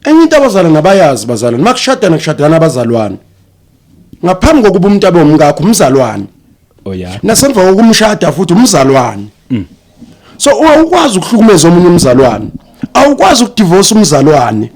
enye into abazalwane abayazi bazalwane makushadana abazalwane ngaphambi kokuba umuntu abe umngakho umzalwane nasemva kokumshada futhi umzalwane so awukwazi ukuhlukumeza omunye umzalwane awukwazi ukudivorce umzalwane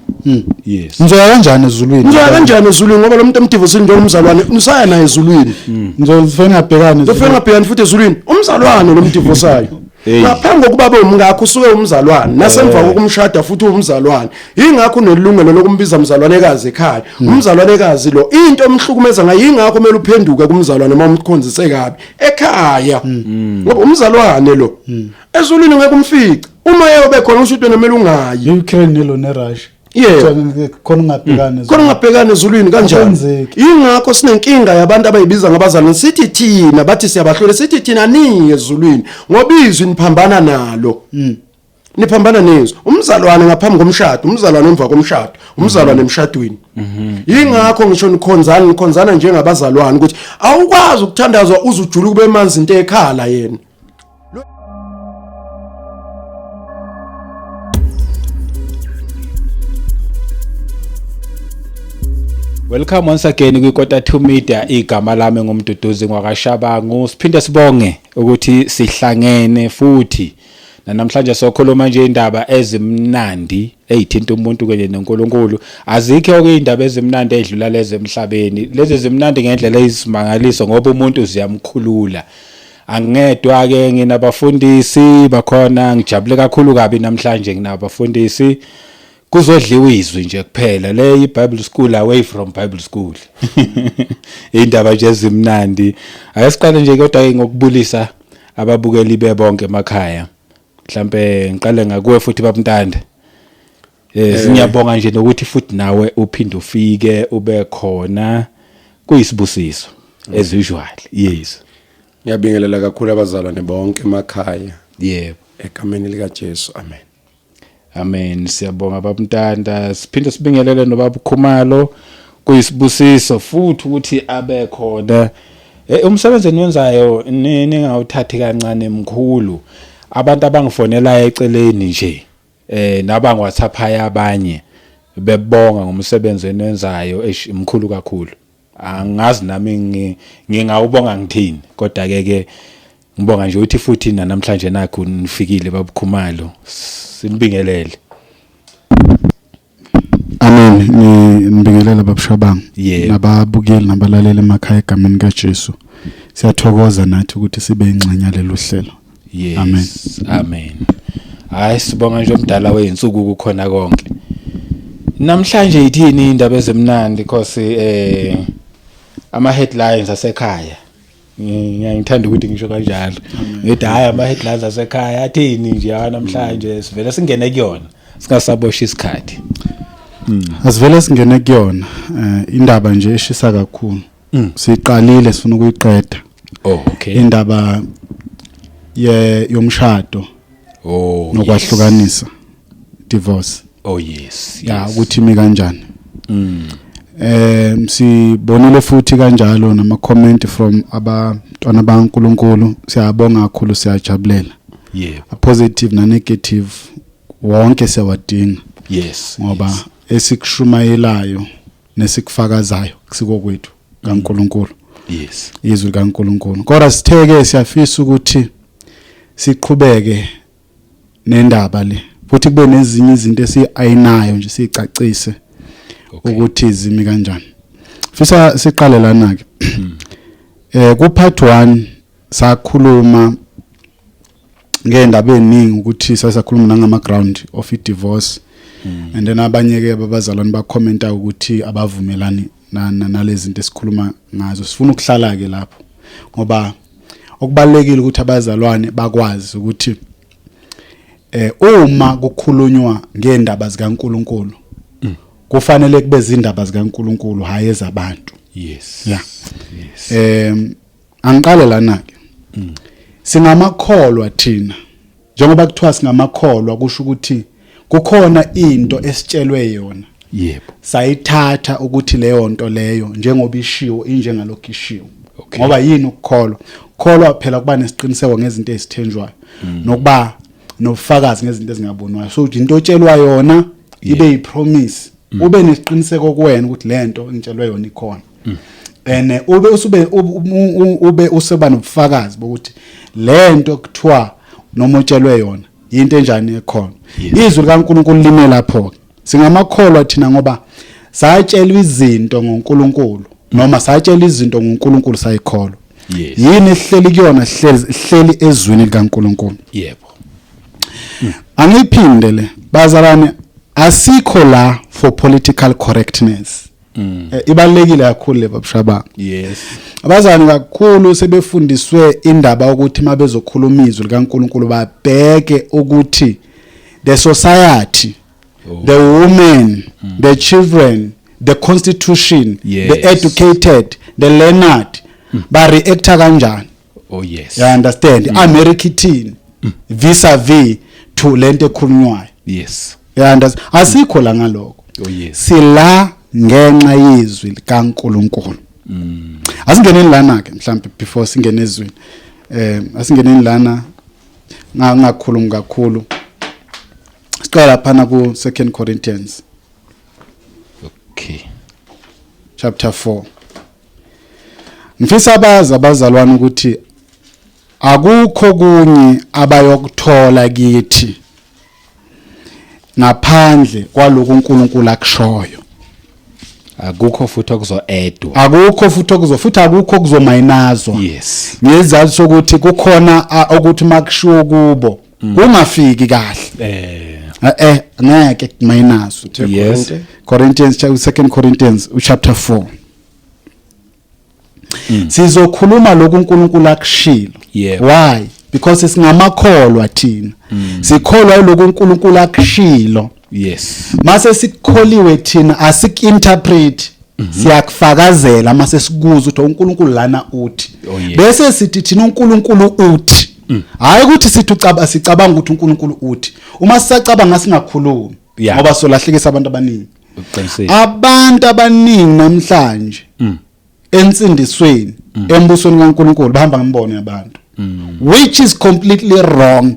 yes ngizoya kanjani ezulwini ngoba lo muntu emdivorce njengomzalwane usaya naye ezulwini ngizofuna ngabhekana futhi ezulwini umzalwane lo mdivorceayo ngaphambi kokuba abe umngakho usuke umzalwane nasemva kokumshada futhi umzalwane ingakho nelungelo lokumbiza umzalwanekazi ekhaya umzalwanekazi lo into emhlukumeza ngayo ingakho kumele uphenduke kumzalwane uma umkhonzise kabi ekhaya ngoba umzalwane lo ezulwini ngeke umfice uma yeyobe khona ushudwe nomela ungayi Ukraine lo neRussia khona ngabhekana ezulwini kanjani ingakho sinenkinga yabantu abayibiza ngabazalwane sithi thina bathi siyabahlole sithi thina ningi ezulwini ngoba izwi niphambana nalo niphambana nezo umzalwane ngaphambi komshado umzalwane emva komshado umzalwane emshadweni ingakho ngisho nikhonzana njengabazalwane ukuthi awukwazi ukuthandazwa uzujula kube manzi into ekhala yena. Welcome once again kwiKota 2 Media igama lami ngumduduzi ngwakashabangu siphinde sibonge ukuthi sihlangene futhi namhlanje sokhuluma nje indaba ezimnandi ezithinta umuntu kanye noNkulunkulu azikho ke indaba ezimnandi edlula lezi emhlabeni lezi zimnandi ngendlela ezisimangaliso ngoba umuntu uziyamkhulula angedwa ke nginabafundisi bakhona ngijabule kakhulu kabi namhlanje nginabafundisi kuzodliwa izwi nje kuphela le iBible school away from Bible school indaba nje ezimnandi ayesiqale nje kodwa ngokubulisa ababukeli bebonke emakhaya mhlambe ngiqale ngakuwe futhi babantanda siyabonga nje nokuthi futhi nawe uphinde ufike ube khona kuyisibusiso as usual. Yes, ngiyabingelela kakhulu abazalwane bonke emakhaya yebo egameni lika Jesu amen. Amen. Siyabonga babantanda siphinde sibingelele nobaba Khumalo kuyisibusiso futhi ukuthi abe khona umsebenzi eniwenzayo ningawuthathi kancane emkhulu abantu abangifonela eceleni nje nabanga WhatsApp abanye bebonga ngomsebenzi eniwenzayo emkhulu kakhulu angazi nami ngingawubonga ngithini kodwa ke ngibonga nje ukuthi futhi namhlanje nakho nifikile baba Khumalo simbingelele. Amen. Ngibingelela babushabanga nababukeli nabalaleli emakhaya egameni kaJesu. Siyathokoza nathi ukuthi sibe ingxenye yalelo hlelo. Yes. Amen. Amen. Hayi sibonga nje umdala weinsuku kukhona konke. Namhlanje yithini indaba ezimnandi because ama headlines asekhaya. Ngiyangithanda ukuthi ngisho kanjalo. Ngithi hayi ama headlines asekhaya athini nje namhlanje sivele singene kuyona singasabosha isikhathi. Asivele singene kuyona indaba nje eshisa kakhulu. Siqalile sifuna ukuyiqeda. Oh okay. Indaba yomshado. Oh. Nokwahlukanisa. Divorce. Oh yes. Ya ukuthi imi kanjani. Sibonile futhi kanjalo nama comment from abantwana baNkulunkulu siyabonga kakhulu siyajabulela. Yeah. A positive na negative wonke siyawadinga. Yes. Ngoba esikushumayelayo nesikufakazayo kusikokwethu kaNkulunkulu. Yes. Izwi kaNkulunkulu. Kodwa sitheke siyafisa ukuthi siqhubeke nendaba le. Futhi kube nezinye izinto esiyayinayo nje sicacise. Ukuthi izimi kanjani. Fisa siqale lana ke. Ku part 1 sakhuluma ngendaba eningi ukuthi sasakhuluma ngama ground of divorce and then abanye ke babazalwane ba commenta ukuthi abavumelani nalezi zinto esikhuluma ngazo. Sifuna ukuhlala ke lapho ngoba okubalekile ukuthi abazalwane bakwazi ukuthi uma kukhulunywa ngendaba zikaNkulunkulu kufanele kube izindaba zikaNkulunkulu hayi ezabantu. Yes. Yeah. Yes. Angiqale lana ke. Singamakholwa thina. Njengoba kuthiwa singamakholwa kusho ukuthi kukhona into esitshelwe yona. Yebo. Sayithatha ukuthi leyo nto leyo njengoba ishiwo injengalokho ishiwo. Okay. Ngoba yini ukukholwa? Ukukholwa phela kuba nesiqiniseko ngezinto ezithenjwayo nokuba nofakazi ngezinto ezingabonwayo. So into otshelwa yona ibe yipromise ube nesiqiniseko kuwena ukuthi lento ngitshelwe yona ikhona and ube useba nobufakazi bokuthi lento kuthiwa noma utshelwe yona into enjani ekhona. Izwi likaNkulunkulu lime lapho singamakholwa thina ngoba satshelwa izinto ngoNkulunkulu noma satshelwa izinto ngoNkulunkulu sayikholwa. Yini ehleli kuyona hleli ezwini likaNkulunkulu. Yebo. Angiphindele bazalwane asikho la for political correctness. Ibalekile kakhulu le babshaba. Yes. Abazalwane kakhulu sebefundiswe indaba ukuthi mabezokhuluma izwi likaNkulunkulu babheke ukuthi the society, the women, the children, the constitution, the educated, the learned ba reacta kanjani. Oh yes. You understand? America teen vis-a-vis to lento ekhulunywayo. Yes. You understand? Asikho la ngaloko. Oh yes. Sila ngenxa yezwi likaNkulunkulu. Asingeneni lana ke mhlawumbe before singene ezweni. Asingeneni lana ngakhuluma kakhulu. Siqala phana ku 2 Corinthians. Okay. Chapter 4. Ngifisa abazalwane ukuthi akukho kunye abayokuthola kithi ngaphandle kwaloko uNkulunkulu akushoyo. Akukho futhi okuzo-edwa. Akukho futhi akukho kuzomayinazwa. Yes. Ngezizathu sokuthi kukhona ukuthi makushiwo kubo kungafiki kahle. Ngeke kumayinazwa. Yes. Corinthians 2 Corinthians chapter 4. Sizokhuluma lokhu uNkulunkulu akushilo. Why? Because singamakholwa thina. Sikholwa lokhu uNkulunkulu akushilo. Yes. Mase sikholiwe thina asikinterpret siyakufakazela mase sikuzwa ukuthi uNkulunkulu lana uthi. Bese sithi thina uNkulunkulu uthi. Hayi ukuthi sithi sicabanga ukuthi uNkulunkulu uthi. Uma sisacabanga singakhulumi ngoba solahlekisa abantu abaningi. Abantu abaningi namhlanje ensindisweni embusweni kaNkulunkulu bahamba ngemboni yabantu. Which is completely wrong.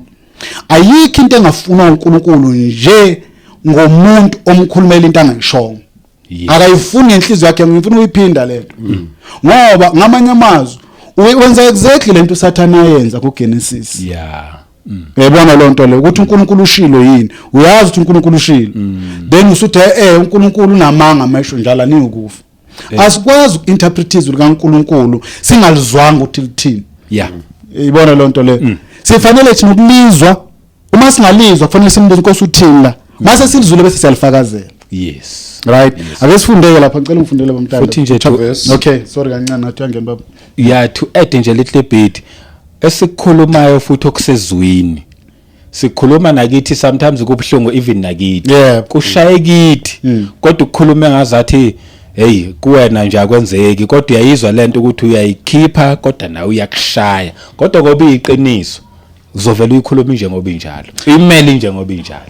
Ayikho into engafuna uNkulunkulu nje ngomuntu omkhulumela into angayishongo. Akayifuni ngenhliziyo yakhe ngifuna uyiphinda lento. Ngoba ngamanye amazwi wenza exactly lento uSathana yenza kuGenesis. Uyabona lo nto le ukuthi uNkulunkulu ushilo yini? Uyazi ukuthi uNkulunkulu ushilo. Then usuthi uNkulunkulu unamanga amasho njalo ani ukufa. Asikwazi ukinterpret izwi likaNkulunkulu singalizwanga ukuthi lithini. Uyibona lo nto le. Sifanele thina ukulizwa. Uma singalizwa kufanele simbuze Nkosi uthini la. Mase silizwile bese siyalifakazela. Yes. Right. Ake sifundeke lapha ngicela ungifundele bamntana. Futhi nje okay, sorry kancane nathi angene baba. To add nje little bit esikhulumayo futhi okusezwini. Sikhuluma nakithi sometimes kubhlungu even nakithi. Kushaye kithi. Kodwa ukukhuluma ngazathi hey kuwena nje akwenzeki kodwa uyayizwa lento ukuthi uyayikhipha kodwa nawe uyakushaya. Kodwa ngoba iyiqiniso uzovela uyikhuluma nje ngoba injalo. Imeli nje ngoba injalo.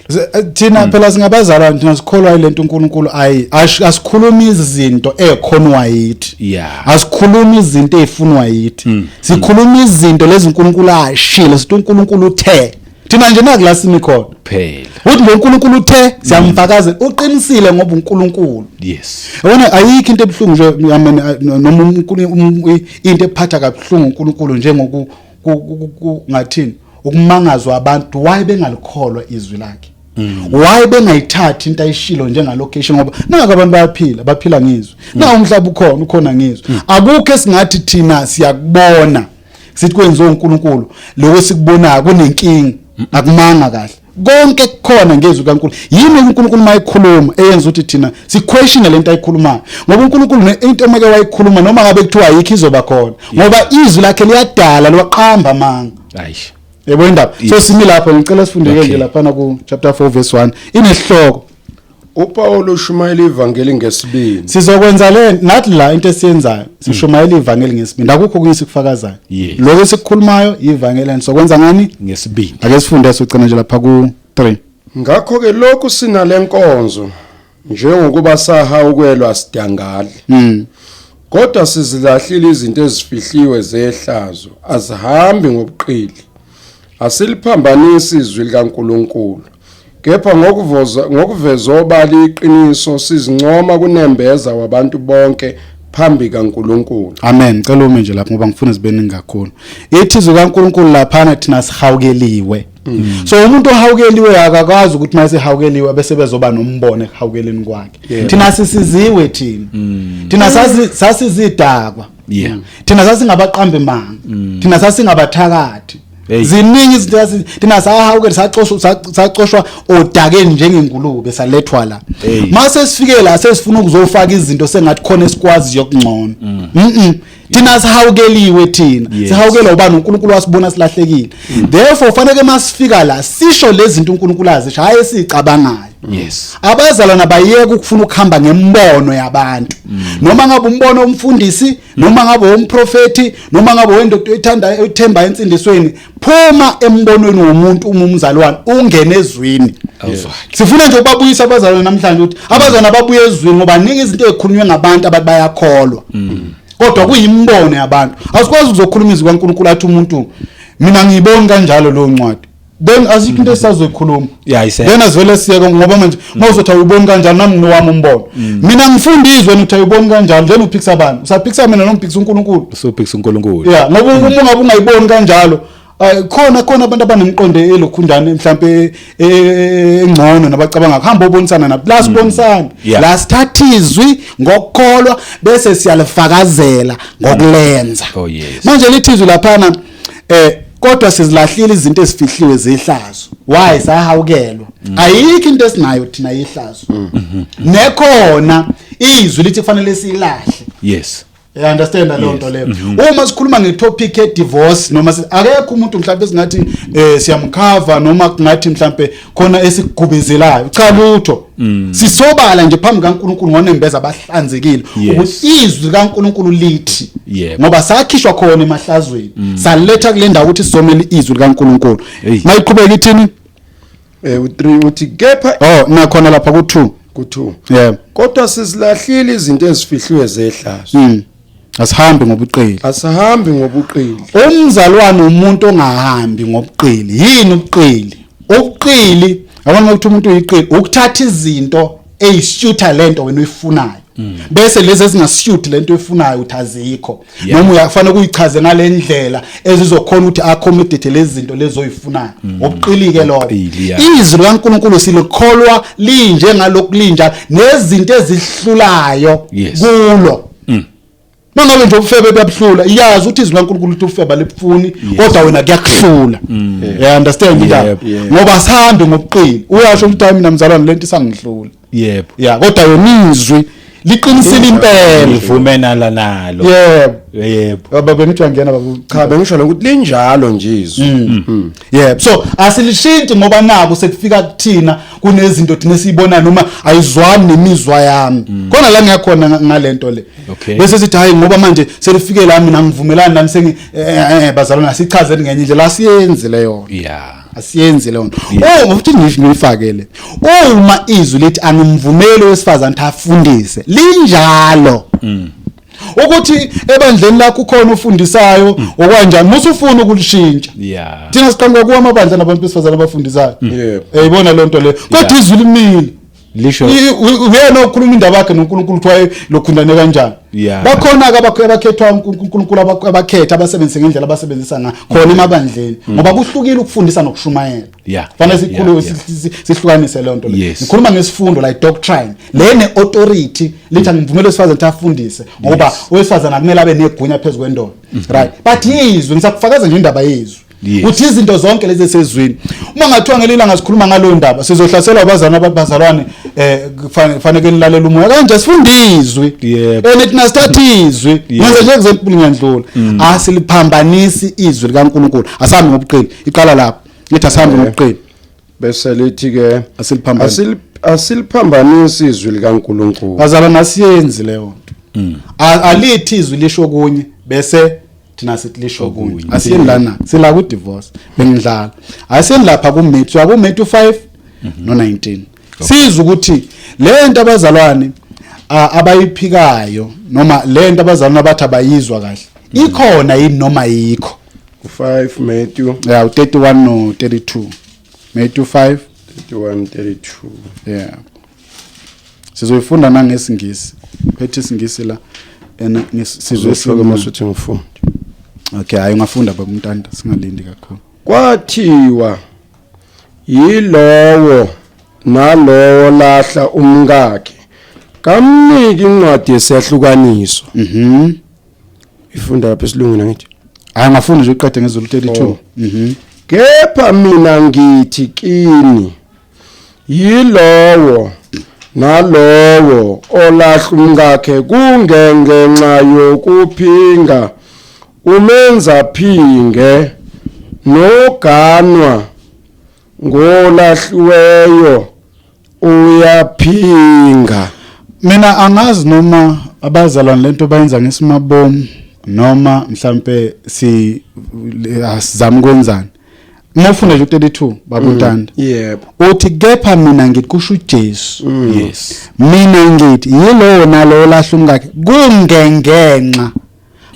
Thina phela singabazalwane thina sikholwa ilento uNkulunkulu asikhuluma izinto ekhonwa yithi. Asikhuluma izinto ezifunwa yithi. Sikhuluma izinto lezi uNkulunkulu ashilo sithi uNkulunkulu uthe. Thina nje nakulasini khona. Phela. Uthi lo uNkulunkulu uthe siyamfakazela uqinisile ngoba uNkulunkulu. Yes. Yabona ayikho into ebhlungu nje noma uNkulunkulu into ephatha kabuhlungu uNkulunkulu njengoku ngathini ukumangazwa abantu why bengalikholwa izwi lakhe. Why bengayithathi into ayishilo njengalocation ngoba naka abantu baphila ngizwi. Na umhlaba ukhona ngizwi. Akukho esingathi thina siyakubona sithi kwenziwe uNkulunkulu lokho sikubonayo kunenkinga akumanga kahle. Konke kukhona ngezwi kaNkulunkulu. Yini uNkulunkulu mayikhuluma eyenza ukuthi thina siquestion lento ayikhulumayo. Ngoba uNkulunkulu into emake wayikhuluma noma ngabe kuthiwa ayikho izoba khona. Ngoba izwi lakhe liyadala liwaqamba amanga. Ayish. Yebo indaba. So simi lapha ngicela sifundeke nje lapha ku chapter 4 verse 1 inesihloko uPaul ushumayela ivangeli ngesibindi. Sizokwenza le nathi la into esiyenzayo sishumayela ivangeli ngesibindi. Akukho kuyisi kufakazayo. Lokho sikukhulumayo ivangeli nisokwenza ngani ngesibindi. Ake sifunde sogcina nje lapha ku 3. Ngakho ke lokhu sinalenkonzo njengokuba saha ukwelwa sidangali. Kodwa sizilahlile izinto ezifihliwe zehlazo azihambi ngobuqili. Asiliphambanisi izwi likaNkulunkulu. kepha ngokuveza obala iqiniso sizincoma kunembeza wabantu bonke phambi kaNkulunkulu. Amen. Cela ume nje lapho ngoba ngifuna zibeningi kakhulu. Ithizwe kaNkulunkulu laphana thina sihawukeliwe. So umuntu ohawukeliwe akakwazi ukuthi mase hawukeliwe bese bezoba nombono ehawukeleni kwakhe. Thina sisiziwe thina. Thina sasizidakwa. Yeah. Thina sasingabaqambe manga. Thina sasingabathakathi. Ziningi izinto thina sahawukela sacoshwa odakeni njengengulube salethwa la. Mase sifike la sesifuna ukuzofaka izinto sengathi khona esikwazi yokungcono. Thina sihawukeliwe thina. Sihawukela ubani uNkulunkulu wasibona silahlekile. Therefore fanele masifika la sisho lezi zinto uNkulunkulu azisho hayi esicabangayo. Yes. Abazalwana bayeke ukufuna ukuhamba ngembono yabantu. Noma ngabe umbono womfundisi, noma ngabe womprofeti, noma ngabe wendoda ethanda ethemba insindisweni, phuma embonweni womuntu umzalwane ungene ezwini. Sifuna nje ukubabuyisa abazalwana namhlanje ukuthi abazalwana babuye ezwini ngoba ningi izinto ezikhulunywe ngabantu abathi bayakholwa. Kodwa kuyimbono yabantu. Asikwazi ukuzokhuluma izwi kaNkulunkulu athi umuntu mina ngiyibona kanjalo lo ncwadi. Then asikho into esazoyikhuluma. Then azivele siyeke ngoba manje mawuzothi uyibona kanjalo nami nowami umbono. Mina ngifundizwe ukuthi uyibona kanjalo then uphikisa abantu. Usaphikisa mina noma uphikisa uNkulunkulu? Usophikisa uNkulunkulu. Yeah, ngoba uma ngabe ungayiboni kanjalo khona abantu abanemiqondo elokhundane mhlambe engcono nabacabanga kuhamba ubonisana nabo la sibonisana la sithathizwi ngokukholwa bese siyalifakazela ngokulenza. Manje lithizwe laphana kodwa sizilahlile izinto ezifihliwe zehlazo. Why sahawukelwa? Ayikho into esinayo thina ihlazo. Nekhona izwi lithi kufanele silahle. Yes. You understand lo nto leyo. Uma sikhuluma ngetopic ye divorce noma akekho umuntu mhlawumbe singathi siyamkhava noma kungathi mhlawumbe khona esigubezelayo. Cha lutho. Sisobala nje phambi kaNkulunkulu ngonembeza abahlanzekile ukuthi izwi kaNkulunkulu lithi. Ngoba sakhishwa khona emahlazweni. Saletha kule ndawo ukuthi sizomela izwi kaNkulunkulu. Mayiqhubeka ithini? U3 uthi kepha nakhona lapha ku2. Ku2. Kodwa sizilahlile izinto ezifihliwe zehlazo. Asihambi ngobuqili. Asihambi ngobuqili. Umzalwane umuntu ongahambi ngobuqili. Yini ubuqili? Ubuqili, abona ukuthi umuntu uyiqili, ukuthatha izinto eyishuta lento wena uyifunayo. Bese lezi ezingashuti lento oyifunayo uthazikho. Noma uyafanele ukuyichaze ngalendlela ezizokhona ukuthi accommodate lezi zinto lezo oyifunayo. Ubuqili ke lokho. Izwi kaNkulunkulu silikholwa linje ngalokhu linja nezinto ezihlulayo kulo. Mangabe nje ubufebe buyabuhlula iyazi ukuthi izwi kaNkulunkulu ukuthi ufeba lebufuni kodwa wena kuyakuhlula. You understand njalo? Ngoba sihambe ngobuqili. Uyasho ukuthi mina mzalwane lento isangihlula. Yebo. Yeah, kodwa yona izwi liqinisile impela. Livumelana nalo. Yebo. Baba bengithi ngiyana baba cha bengisho ukuthi linjalo nje izwi. Yebo. So asilishinti ngoba nabo sekufika kuthina kunezinto thina siyibona noma ayizwani nemizwa yami. Khona la ngiyakhona ngalento le. Bese sithi hayi ngoba manje selifike la mina ngivumelana nani sengi bazalwana asichazeni ngenye indlela asiyenze leyo. Yeah. Asiyenze leyo nto. Futhi ngifakele. Uma izwi lithi angimvumeli wesifazana ukuthi afundise linjalo. Ukuthi ebandleni lakho khona ufundisayo okwanjani musufuna ukulishintsha. Thina siqhamuka kuwa amabandla nabantu besifazana abafundisayo. Eyibona le nto le. Kodwa izwi limile. Lisho uyena okhuluma indaba yakhe noNkulunkulu kwaye lokhundane kanjani. Bakhona abakhethwa uNkulunkulu abakhetha abasebenza ngendlela abasebenzisa ngayo khona emabandleni ngoba kuhlukile ukufundisa nokushumayela. Fanele sikhulu sihlukanise le nto le. Ngikhuluma ngesifundo like doctrine lene authority lithi angivumele wesifazana ukuthi afundise ngoba owesifazana akumele abe negunya phezulu kwendoda. Right, but izwi ngisakufakaza nje indaba yezwi. Uthi izinto zonke lezi esezwini uma ngathiwa ngelilanga sikhuluma ngalo ndaba sizohlasela abazalwane kufanele nilalela umoya kanje sifundizwe thina start izwi manje nje example ngiyandlula asiliphambanisi izwi likaNkulunkulu asahambi ngobuqili iqala lapho ngithi asahambi ngobuqili bese lithi ke asiliphambanisi izwi likaNkulunkulu bazalwana asiyenzi leyo nto alithi izwi lisho kunye bese thina sithi lisho kunye asiyeni lana sila ku divorce bengidlala asiyeni lapha ku Matthew 5 no 19 sizwe ukuthi le nto abazalwane abayiphikayo noma le nto abazalwane abathi abayizwa kahle ikhona yini noma yikho ku 5 Matthew 31 no 32 Matthew 5 51:32. yeah sizoyifunda nangesingisi phethe isingisi la Sizwe masuthi ngifunda. okay hayi ungafunda baba Mtanda singalindi kakhulu. Kwathiwa yilowo nalowo lahla umkakhe kamniki incwadi yesehlukaniso. Ifunda lapha esilungwini ngithi Hayi ngafunda nje uqede ngezulu 32. Kepha mina ngithi kini yilowo nalowo olahla umkakhe kungengenxa yokuphinga umenza phinge noganwa ngolahliweyo uyaphinga. Mina angazi noma abazalwane lento bayenza ngesimabomu noma mhlambe asizama ukwenzani. Mufunda nje 32 baba Ntanda. Yebo. Uthi kepha mina ngithi kusho uJesu. Yes. Mina ngithi yilowo nalowo lahla umkakhe kungengenxa.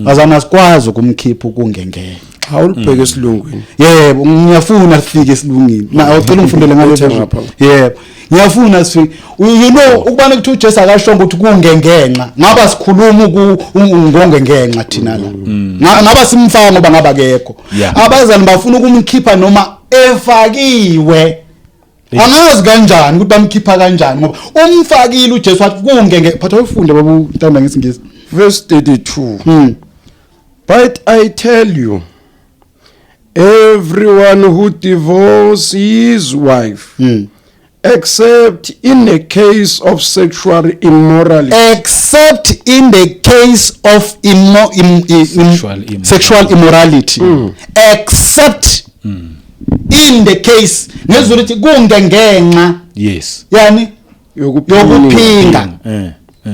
Bazana sikwazi ukumkhipha kungengenxa. Awulibheke esilungwini. Yebo ngiyafuna sifike esilungini. Na ucela ungifundele ngale ngapha. Yebo. Ngiyafuna sifike. You know ukubana kuthi uJesu akasho ukuthi kungengenxa. Ngaba sikhuluma ungongengenxa thina la. Ngaba simfaka ngoba ngaba kekho. Abazali bafuna ukumkhipha noma efakiwe. Angazi kanjani ukuthi bamkhipha kanjani ngoba umfakile uJesu wathi kungengenxa. Phatha ufunde baba Ntanda ngesingisi. Verse 32. But I tell you, everyone who divorces his wife, except in the case of sexual immorality, except in the case of sexual immorality, except in the case nezuthi kungengenxa, yes, yani yokuphinga,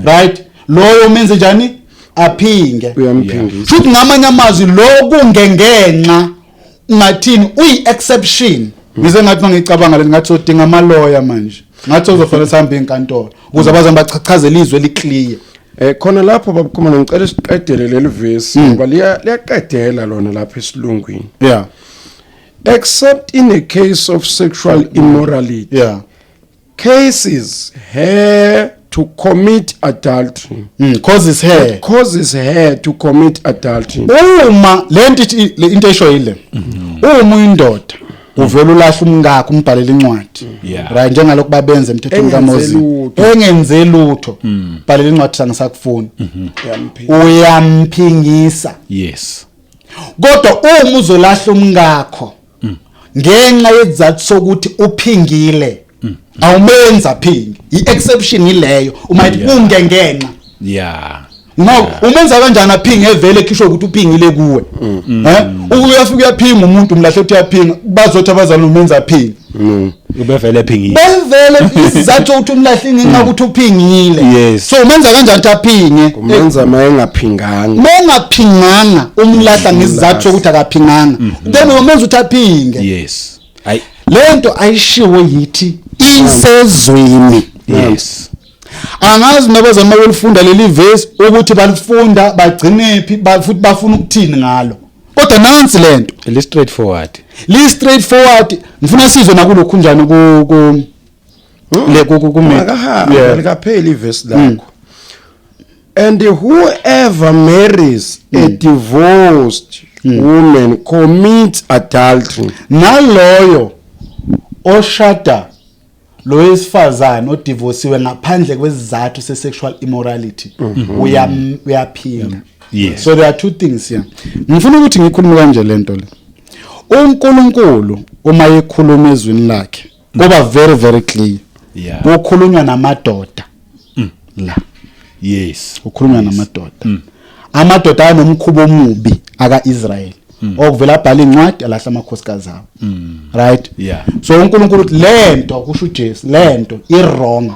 right, loyo menze njani aphinge, uyamphingisa. futhi ngamanye amazwi lo kungengenxa ungathini uyi exception. Ngize ngathi ngicabanga ngathi sodinga ama lawyer manje. Ngathi uzofanele sihambe enkantolo ukuze abazama bachachazela izwe liclear. Khona lapho babukhoma ngicela siqedele leli verse ngoba liyaqedela lona lapha esilungwini. Yeah. Except in a case of sexual immorality. Yeah. Cases her to commit adultery. Causes her to commit adultery. Uma le into esho yile. Uma indoda uvela ulahla umngakho umbhalela incwadi. Right njengalokho babenza emthethweni kaMoses. Engenze lutho. Bhalela incwadi sangisakufuni. Uyamphingisa. Yes. Kodwa uma uzolahla umngakho ngenxa yezathu sokuthi uphingile awumenza phingi i-exception ileyo uma ithi kungengenxa. No, umenza kanjani aphinge evele ekhishwe ukuthi uphingile kuwe. Uyafika uyaphinga umuntu umlahle uthi uyaphinga bazothi abazali umenza phingi. Ubevele ephingile. Bevele isizathu ukuthi umlahle ngenxa ukuthi uphingile. So umenza kanjani ukuthi aphinge? Umenza mayengaphinganga. Mengaphinganga umlahla ngesizathu ukuthi akaphinganga. Then umenza ukuthi aphinge. Yes. Lento ayishiwo yithi isezweni. Yes. Angazi nabazama belifunda leli verse ukuthi balifunda bagcine phi futhi bafuna ukuthini ngalo. Kodwa nansi lento Li straightforward. Ngifuna sizwe nakulokhu njani ku likapheli iverse lakho. And whoever marries a divorced woman commits adultery. Naloyo oshada lo wesifazane odivorciwe ngaphandle kwesizathu sexual immorality uyaphinga. Yes. So there are two things here. Ngifuna ukuthi ngikhulume kanje lento le. uNkulunkulu uma ekhuluma ezwini lakhe kuba very very clear. Ukhulunywa namadoda. La. Yes. Ukhulunywa namadoda. Amadoda anomkhubo omubi aka-Israel. Okuvela abhala incwadi alahla amakhosikazi abo. Right? So uNkulunkulu lento kusho uJesu lento i-wrong.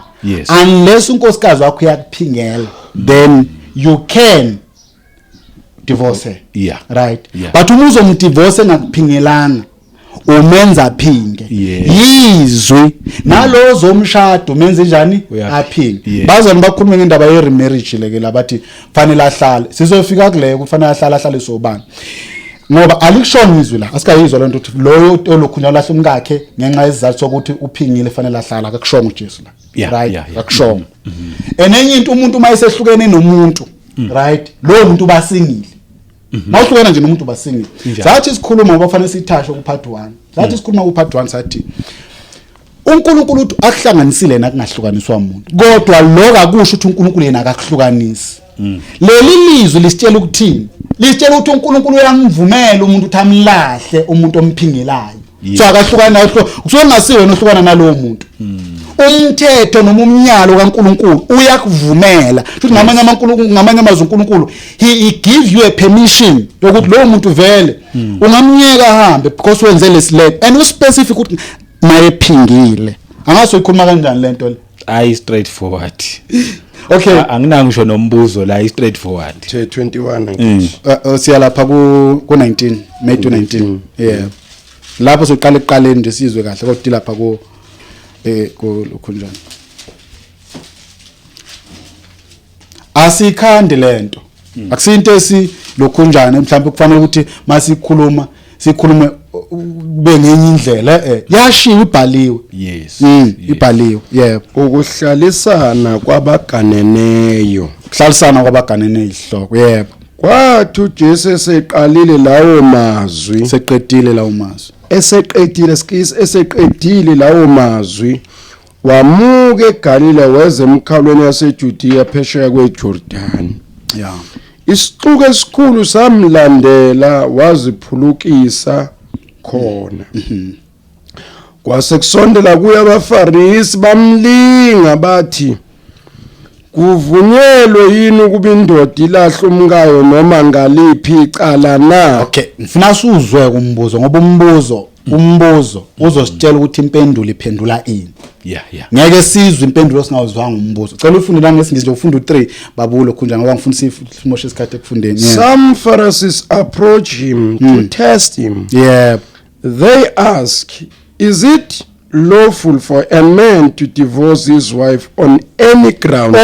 Unless unkosikazi wakho uyakuphingela then you can divorce her. Right? But uma uzomdivorce engakuphingelanga umenza aphinge. Yizwi nalozo umshado umenza njani aphinge. Bazana bakhuluma ngendaba ye remarriage leke labathi fanele ahlale. Sizofika kule kufanele ahlale sobani. ngoba alikushona izwi la asikayizwa lento ukuthi loyo olokhunya lahla umkakhe ngenxa yesizathu sokuthi uphingile fanele ahlala akakushonga uJesu la right akakushonga enenye into umuntu mayisehlukene nomuntu right lo muntu basingile mawuhlukana nje nomuntu basingile sathi sikhuluma ngoba fanele sithashe ku part 1 sathi sikhuluma ku part 1 sathi uNkulunkulu uthi akuhlanganisile yena kungahlukaniswa umuntu kodwa lokho akusho ukuthi uNkulunkulu yena akakuhlukanisi leli lizwi lisitshela ukuthini lisitshela ukuthi uNkulunkulu uyamvumela umuntu ukuthi amlahle umuntu omphingelayo so akahlukana kusuke ngasiwe nohlukana nalowo muntu umthetho noma umnyalo kaNkulunkulu uyakuvumela futhi ngamanye amazwi uNkulunkulu he gives you a permission yokuthi lowo muntu vele ungamnyeka ahambe because wenze lesileke and uspecific ukuthi mayephingile angaso ikhuluma kanjani lento le ayi straight forward okay anginangisho nombuzo la i straight forward 21 siya lapha ku 19 May 19 yeah lapho soqala eqaleni nje sizwe kahle kodwa lapha ku lokhunjani asikhande lento akusinto esilokhunjani mhlawumbe kufanele ukuthi masikhuluma sikhulume kube ngenye indlela yashiya ibhaliwe yes ibhaliwe yeah ukuhlalisana kwabaganeneyo kuhlalisana kwabaganeneyo ihloko yebo kwathi uJesu eseqalile lawo mazwi seqedile lawo mazwi eseqedile lawo mazwi wamuke eGalile weze emkhalweni yaseJudiya phesheya kweJordani yeah isixuku esikhulu samlandela waziphulukisa khona kwase kusondela kuye abaFarisi bamlinga bathi kuvunyelwe yini ukuba indoda ilahle umkayo noma ngaliphi icala na okay ngifuna usuzwe kumbuzo ngoba umbuzo uzositshela ukuthi impendulo iphendula ini yeah ngeke sizwe impendulo singawuzwanga umbuzo cela ufunde la ngesingisi ufunda u3 babulo khunja ngoba ngifuna simoshe isikhathi ekufundeni some Pharisees approach him to test him yeah they ask is it lawful for a man to divorce his wife on any ground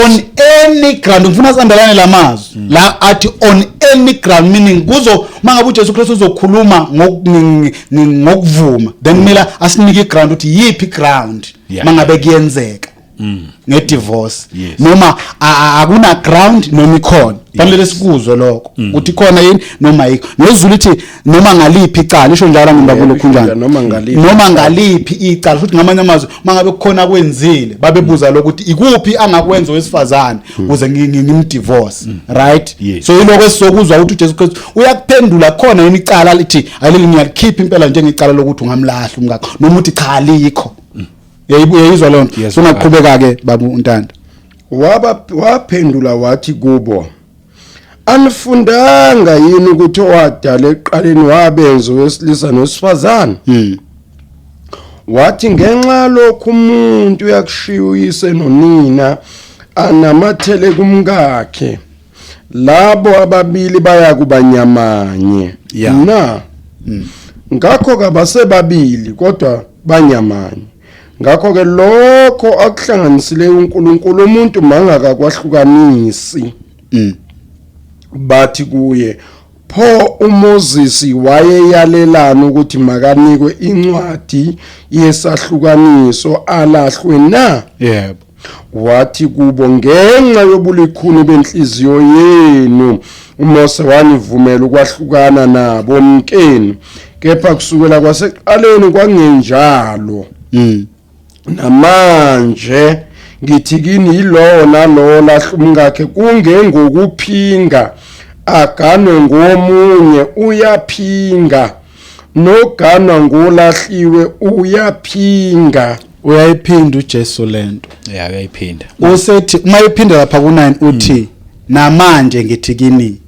ngifuna sandalane lamazwi la athi on any ground meaning kuzo mangabe uJesu Kristu uzokhuluma ngokuvuma then mila asinike iground uthi yipi ground mangabe kuyenzeka ngedivorce noma akuna ground noma ikhona fanele sikuzwe lokho ukuthi khona yini noma yikho nezulu lithi noma ngaliphi icala isho njalo ngembabulo khunjani noma ngaliphi icala futhi ngamanye amazwi mangabe kukhona kwenzile babebuza lokuthi ikuphi angakwenza owesifazane ukuze ngimdivorce right so yiloko esizokuzwa ukuthi uJesu Kristu uyakuphendula khona yini icala lithi ayileli ngiyalikhipha impela njengecala lokuthi ungamlahla umkakho noma uthi cha alikho yayizwa lonto so ngaqhubeka ke babu uNtanda waphendula wathi kubo anifundanga yini ukuthi owadala eqaleni wabenza wesilisa nosifazana wathi ngenxa lokhu umuntu uyakushiya uyise nonina anamathele kumkakhe labo ababili baya kubanyamanye na ngakho kabasebabili kodwa banyamanye ngakho ke lokho akuhlanganisile uNkulunkulu umuntu mangaka kwahlukanisi bathi kuye pho uMoses wayeyalelana ukuthi makanikwe incwadi yesahlukaniso alahlwe na yebo wathi kubo ngenxa yobulikhuni benhliziyo yenu uMose wanivumela ukwahlukana nabo mkeni kepha kusukela kwaseqaleni kwangenjalo namanje ngithi kini yilowo nalowo lahla umkakhe kungengokuphinga aganwe ngomunye uyaphinga noganwa ngolahliwe uyaphinga uyayiphinda uJesu lento uyayiphinda usethi mayiphinda lapha ku9 uthi namanje ngithi kini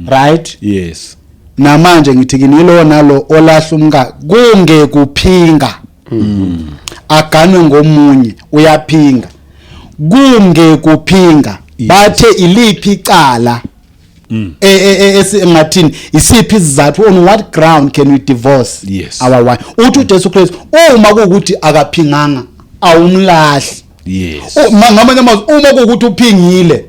right yes namanje ngithi kini yilowo nalo olahla umkakhe kungekuphinga aganwe ngomunye uyaphinga kungekuphinga bathe iliphi icala esingathini isiphi isizathu on what ground can we divorce our wife uthi uJesu Kristu uma kuukuthi akaphinganga awumlahli yes ngamanye amazwi uma kuukuthi uphingile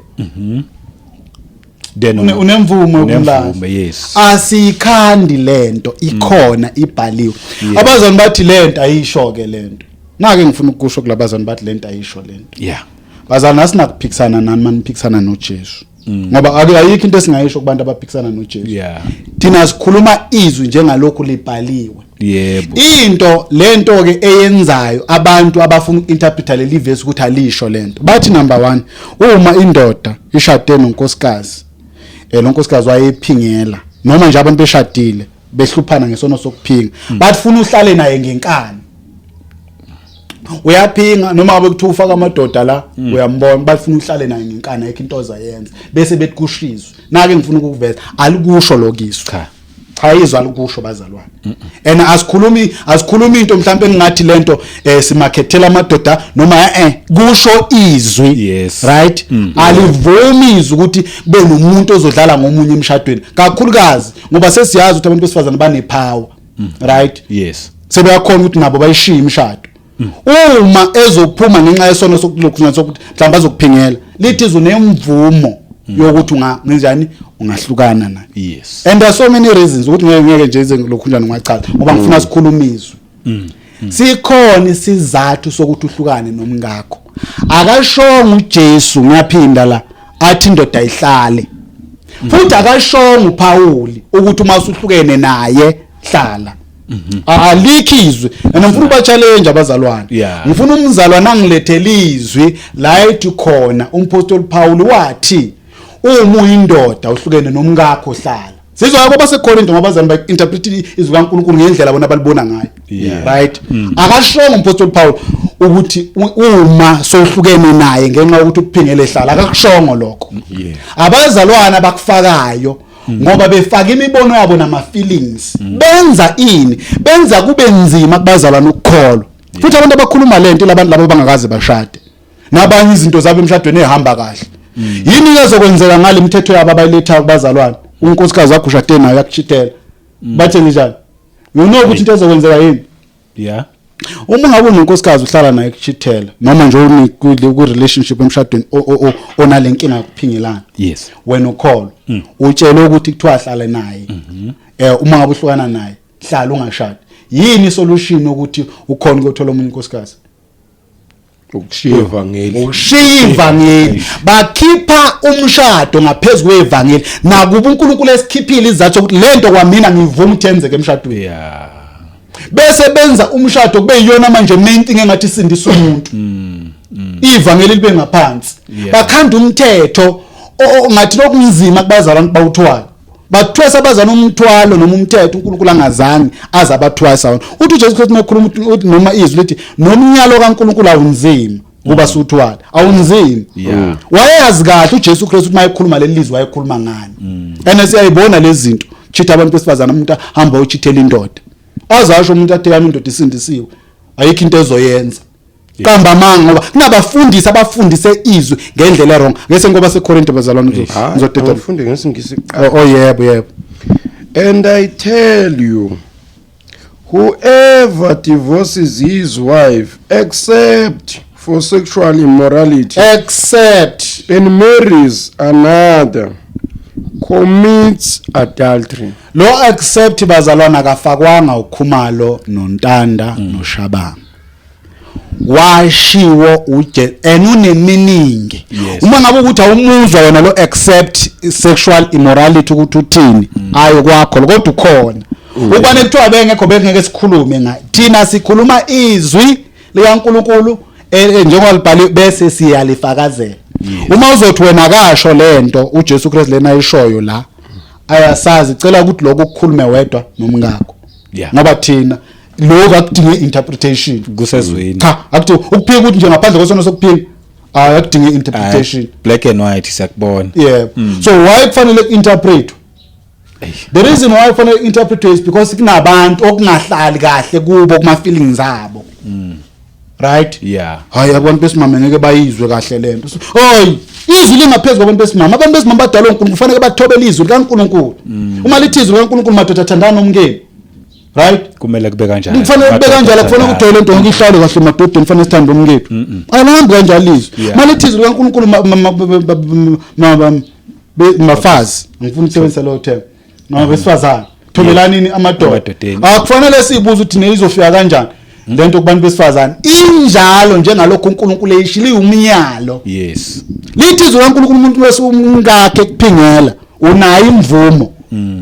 then unemvumo yokulahla. unemvumo, yes. Asikhandi lento ikhona ibhaliwe. Abazali bathi lento ayisho ke lento. Nake ngifuna ukusho kulabazali bathi lento ayisho lento. Yeah. Bazali asinakuphikisana nani maniphikisana noJesu. Ngoba ayikho into esingayisho kubantu abaphikisana noJesu. Yeah. Thina sikhuluma izwi njengalokhu libhaliwe. Yebo. Into lento ke eyenzayo abantu abafuna ukinterpreta leli verse ukuthi alisho lento. Bathi number 1, uma indoda ishade nonkosikazi, lo nkosikazi wayephingela noma nje abantu beshadile behluphana ngesono sokuphinga, bathifuna uhlale naye ngenkani. Uyaphinga noma ngabe kuthi ufaka amadoda la uyambona bafuna uhlale naye ngenkani ayikho into ozayenza bese betikushizwe. Nake ngifuna ukuveza alikusho lokiswa. Cha izwa alikusho bazalwane. And asikhulumi into mhlawumbe engathi lento simakhethela amadoda noma kusho izwi. Yes. Right? Alivumi izwi ukuthi kube nomuntu ozodlala ngomunye emshadweni. Kakhulukazi ngoba sesiyazi ukuthi abantu besifazana banepower. Right? Yes. Sebeyakhona ukuthi nabo bayishiye imshado. Uma ezophuma ngenxa yesono sokulokuthi mhlawumbe azokuphingela lithi unemvumo yokuthi ungenjani ungahlukana naye. Yes. And there are so many reasons ukuthi ngeke nje ize lokhunjana ngicala ngoba ngifuna sikhulumizwe. Sikhona isizathu sokuthi uhlukane nomngakho. Akashonga uJesu ngiyaphinda la athi indoda ihlale. Futhi akashonga uPauli ukuthi uma usuhlukene naye hlala. Alikhizwe and ngifuna uba challenge abazalwane. Ngifuna umzalwane angilethele izwi la ethi khona umpostoli Paul wathi uma uyindoda uhlukene nomngakho hlala. Sizwa yabo baseKorinto ngabazali ba interpret izwi kaNkulunkulu ngendlela bona balibona ngayo. Right? Akashonga umpostoli Paul ukuthi uma sohlukene naye ngenxa ukuthi ukuphingele hlala akakushongo lokho. Abazalwana bakufakayo ngoba befaka imibono yabo nama feelings benza ini benza kube nzima kubazalwana ukukholwa. Futhi abantu abakhuluma lento labantu labo bangakaze bashade nabanye izinto zabo emshadweni ehamba kahle. Yini kezokwenzeka ngale imithetho yabo abayiletha kubazalwana unkosikazi wakho ushade nayo yakuchithela bathe njani you know ukuthi into ezokwenzeka yini. Yeah. Uma ngabe unonkosikazi uhlala naye kuchithela noma nje ku relationship emshadweni onalenkinga yokuphingelana. Yes. Wena ukholo utshela ukuthi kuthiwa hlale naye. Uma ngabe uhlukana naye hlala ungashadi. Yini solution ukuthi ukhona ukuthola umunye unkosikazi? Ukushiya ivangeli. Ukushiya ivangeli. Bakhipha umshado ngaphezulu kwevangeli. Nakuba uNkulunkulu esikhiphile izathu ukuthi lento kwamina ngivuma ukuthi yenzeke emshadweni. Yeah. Bese benza umshado kube yiyona manje main thing engathi sindisa umuntu. Ivangeli libe ngaphansi. Bakhanda umthetho ongathi lokunzima kubazalwana bawuthwala. Bathwesa abazana umthwalo noma umthetho uNkulunkulu angazange azabathwasa wona. Uthi uJesu Kristu mekhuluma uthi noma izwi lithi nomnyalo kaNkulunkulu awunzima kuba suthwala. Awunzima. Wayeyazi kahle uJesu Kristu ukuthi mayekhuluma leli lizwi wayekhuluma ngani. And siyayibona lezi zinto. Chitha abantu besifazana umuntu hamba uchithela indoda. Azasho umuntu athi yami indoda isindisiwe. Ayikho into ezoyenza. Qamba manga ngoba kunabafundisi abafundise izwi ngendlela errong. Ngese ngoba seKorinto bazalwana ngizothetha ufunde ngesingisi. Yebo. And I tell you, whoever divorces his wife except for sexual immorality and marries another commits adultery. Lo accept bazalwana kafakwanga ukhumalo nontanda noShabanga. Washiwo enuneminingi. Uma ngabe ukuthi awumuzwa wena lo accept sexual immorality ukuthi uthini ayo kwakho kodwa ukhona. Ubane kuthiwa bengekho bengeke sikhulume ngayo. Thina sikhuluma izwi likaNkulunkulu njengoba libhaliwe bese siyalifakazela. Uma uzothi wena kasho lento uJesu Kristu lena ayishoyo la ayasazi cela ukuthi lokho ukukhulume wedwa nomngakho. Ngoba thina lokho akudinge interpretation kusezweni. Cha akuthi ukuphika ukuthi nje ngaphandle kwesono sokuphinga akudinge interpretation. Black and white siyakubona. Yeah. So why kufanele interpret? The reason why kufanele interpret is because kunabantu okungahlali kahle kubo kuma feelings abo. Right? Yeah. Hayi abantu besimama ngeke bayizwe kahle lento. Hoyi, izwi lingaphezulu kwabantu besimama. Abantu besimama badalwa uNkulunkulu kufanele bathobele izwi likaNkulunkulu. Uma lithi izwi likaNkulunkulu madoda thandana nomngeni. Right? Kumele kube kanjalo. Kufanele kube kanjalo kufanele ukuthola into yonke ihlalo kahle madodeni kufanele sithande umngeni. Ayihambi kanjalo izwi. Malithi izwi likaNkulunkulu mafazi ngifuna ukusebenzisa lo term noma besifazane thobelanini amadoda akufanele sibuze ukuthi nezofika kanjani lento kubantu besifazane injalo njengalokho uNkulunkulu eyishilo umyalo yes lithi izwi kaNkulunkulu umuntu wesumngakhe kuphingela unayo imvumo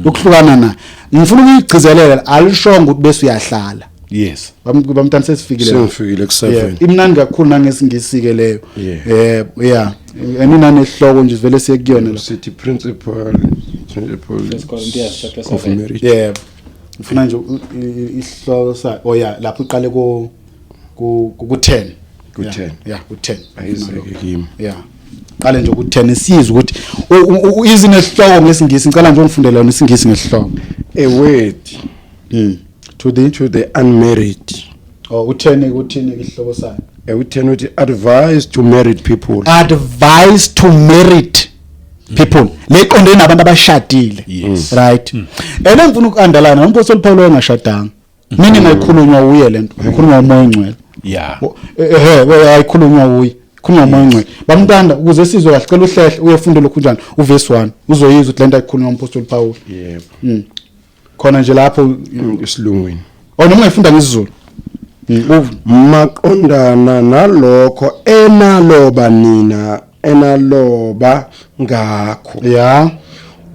yokuhlukana naye ngifuna ukuyigcizelela alishongo ukuthi bese uyahlala yes bamntana sesifikile ku7 imnandi kakhulu nangesingisike leyo yeah anina nehloko nje vele siyekuyona la city principal Corinthians chapter 7 of marriage yeah ngifuna nje ihloko sa lapho iqale ku 10 ku10 yeah ku10 ayizeke kimi yeah qale nje ku10 sizwe ukuthi izine sihloko ngesingisi ngicela nje ungifundele yona isingisi ngesihloko a word to the unmarried u10 kuthini ihloko sayo u10 uthi advice to married people leqonde nabantu abashadile right ngifuna ukuandalana umpostoli Paul engashadanga mina ngayikhulunywa uye lento ngikhulunywa umoya ongcwele yeah ayikhulunywa uye khulunywa umoya ongcwele bamntanda ukuze sizwe kahle cela uhlehle uyefunda lokhu njani uverse 1 uzoyizwa ukuthi lento ayikhulunywa umpostoli Paul yebo khona nje lapho isilungwini noma ngifunda ngesizulu maqondana nalokho enaloba ngakho yeah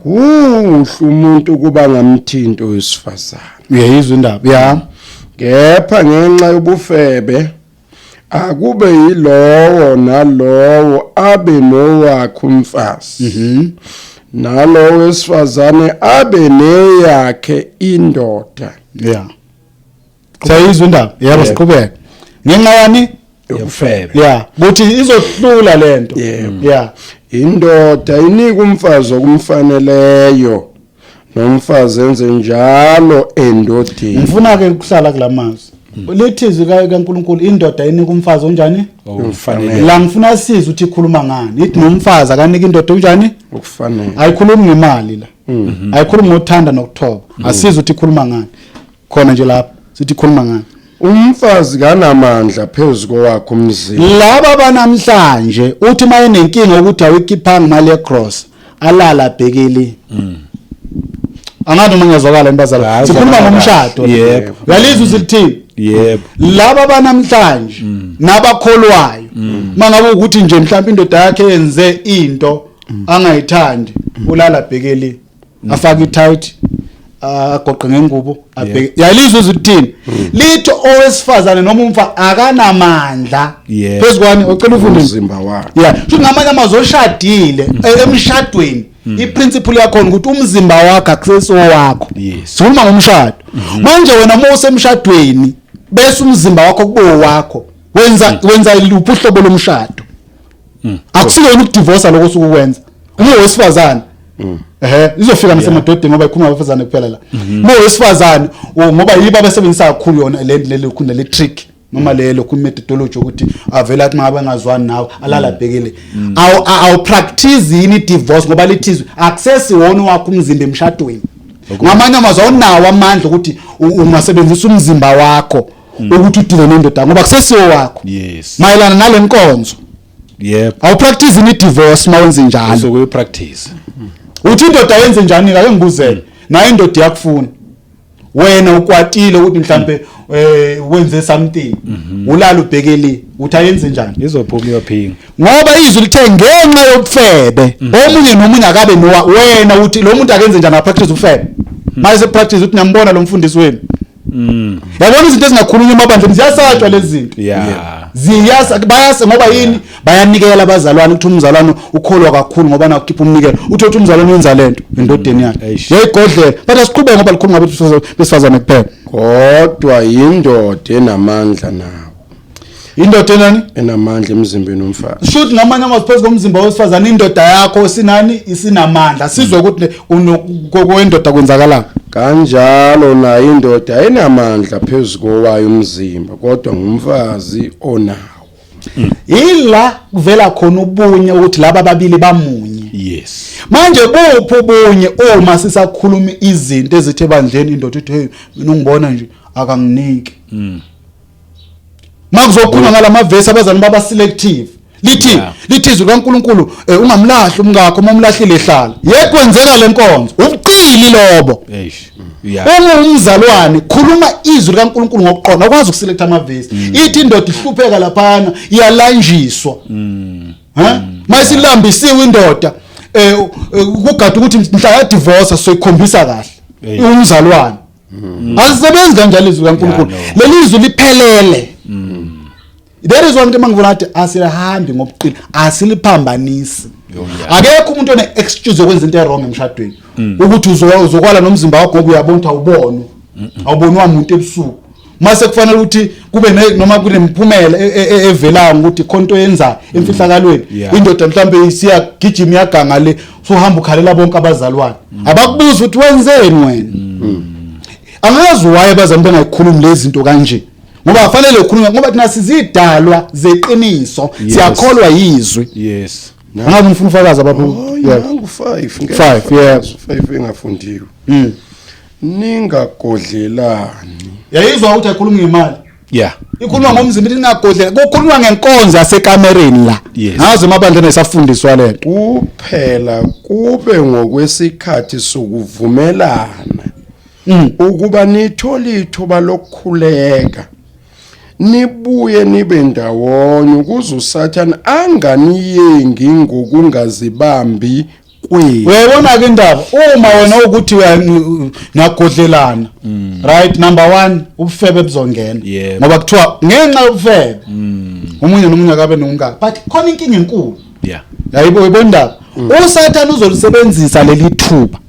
kuhle umuntu kuba ngamthinto wesifazane uyayizwa indaba yeah kepha ngenxa yobufebe akube yilowo nalowo abe nowakhe umfazi nalowo wesifazane abe neyakhe indoda yeah sayizwa indaba yebo siqhubeke ngenxa yani yobufebe yeah ukuthi izohlula lento yeah indoda inika umfazi okumfaneleyo nomfazi enze njalo endodeni ngifuna ke ukuhlala kulamazwi lethizwe kaNkulunkulu indoda inika umfazi onjani okufanele la ngifuna sizwe ukuthi ikhuluma ngani ithi nomfazi akanika indoda onjani okufanele ayikhulumi ngemali la ayikhulumi ngothanda nokuthoba asizwe ukuthi ikhuluma ngani khona nje lapha sithi ikhuluma ngani umfazi kanamandla phezulu kwakhe umzimba laba banamhlanje uthi maye nenkinga ukuthi awukiphanga imali yecross alala bhekeli angathi uma ngiyazwakala impazala sikhuluma ngomshado yebo uyalizwa uzilithini yebo laba banamhlanje nabakholwayo mangabe ukuthi nje mhlawumbe indoda yakhe yenze into angayithandi ulala bhekeli afaka itight agoqe ngengubo abheke yalizwa uzithini lithi owesifazane noma umfa akanamandla phezukwane ocela ufunde umzimba wakhe yeah sho ngamanye amazoshadile emshadweni iprinciple yakho ukuthi umzimba wakhe akusesi wakho sikhuluma ngomshado manje wena uma usemshadweni bese umzimba wakho kube wakho wenza iluphi uhlobo lomshado akusiyona ukudivorce lokho sukukwenza uma wesifazane izofika nasemadodeni ngoba ikhuluma abafazane kuphela la uma wesifazane ngoba yibo abasebenzisa kakhulu yona lelo khunda le trick noma lelo ku methodology ukuthi avela athi ngabe ngazwani nawe alala bhekele awu practice ini divorce ngoba lithizwe access wona wakho umzimba emshadweni ngamanye amazwi awunawo amandla ukuthi ungasebenzisa umzimba wakho ukuthi udile nendoda ngoba kusesiwo wakho mayelana nalenkonzo yep awu practice ini divorce mawenze njalo so we practice uthi indoda yenze njani ka ngibuzele nayo indoda yakufuna wena ukwatile ukuthi mhlambe wenze something ulala ubhekeli uthi ayenze njani izophuma iyophinga ngoba izwi lithe ngenxa yobufebe omunye nomunye akabe wena uthi lo muntu akenze njani practice ubufebe mase practice uthi ngiyambona lo mfundisi wenu yabona izinto ezingakhulunywa emabandleni ziyasatshwa lezi zinto bayase ngoba yini bayanikela abazalwane ukuthi umzalwane ukholwa kakhulu ngoba nakukhipha umnikelo uthi umzalwane wenza lento endodeni yakhe yayigodlela but asiqhubeke ngoba likhuluma ngabantu besifazane kuphela kodwa indoda enamandla nawo indoda enani enamandla emzimbeni womfazi shoot ngamanye amaziphezu komzimba wesifazane indoda yakho sinani isinamandla sizwe ukuthi kokwendoda kwenzakala kanjalo na indoda enamandla phezulu kwayo umzimba kodwa ngumfazi onawo ila kuvela khona ubunye ukuthi laba babili bamunye yes manje kuphi ubunye uma sisakhuluma izinto ezithe bandleni indoda ithi hey mina ungibona nje akanginiki makuzokhuluma ngalamavesi abazali baba selective lithi izwi kaNkuluNkulu ungamlahli umngakho uma umlahlile ehlala yekwenzeka lenkonzo ubuqili lobo umzalwane khuluma izwi kaNkuluNkulu ngokuqonda akwazi ukuselect amavesi ithi indoda ihlupheka laphana iyalanjiswa mayisilambisiwe indoda ukugada ukuthi mhla ya divorce soyikhombisa kahle umzalwane asisebenzi kanjalo izwi kaNkuluNkulu lelizwi liphelele there is one thing mangivula athi asihambi ngobuqili asiliphambanisi akekho umuntu one excuse ukwenza into wrong emshadweni ukuthi uzokwala nomzimba wakho ngoba uyabona ukuthi awubona awubonwa umuntu ebusuku mase kufanele ukuthi kube noma kunemiphumela evelayo ukuthi khonto yenza emfihlakalweni indoda mhlambe isiya gijima yaganga le sohamba ukhalela bonke abazalwane abakubuza ukuthi wenzeni wena angazi why abazali bengayikhulumi lezi zinto kanje ngoba afanele ukukhuluma ngoba thina sizidalwa zeqiniso siyakholwa yizwi ngabe ngifuna ufakaza baba ngu5 engafundiwe ningagodlelani yayizwa ukuthi ayikhuluma ngemali ikhuluma ngomzimba ningagodlela kukhuluma ngenkonzo yasekamereni la ngaze mabandla nesafundiswa lento kuphela kube ngokwesikhathi sokuvumelana ukuba nithole ithuba lokukhuleka nibuye nibe ndawonye ukuze uSathane anganiyengi ngokungazibambi kwenu uyabona ke indaba uma wena ukuthi uyagodlelana right number 1 ubufebe buzongena ngoba kuthiwa ngenxa yobufebe umunye nomunye akabe nongaka but khona inkinga enkulu yayibo ibondaba uSathane uzolisebenzisa leli thuba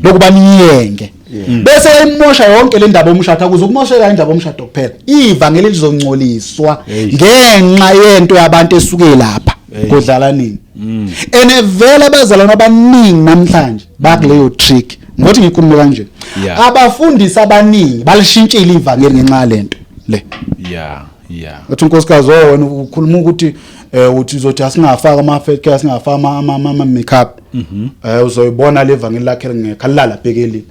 lokuba niyenge bese imosha yonke le ndaba omshado ukuze ukumosheka indaba omshado kuphela ivangeli lizongcoliswa ngenxa yento yabantu esuke lapha kodlala nini enevela abazalwana abaningi namhlanje bakuleyo trick ngothi ngikhuluma kanje abafundisi abaningi balishintshile ivangeli ngenxa lento le uthi unkosikazi wena ukhuluma ukuthi uthi uzothi asingafaka ama-fat care singafaka ama-makeup uzoyibona le vangeli lakhe ngekhalala bhekeli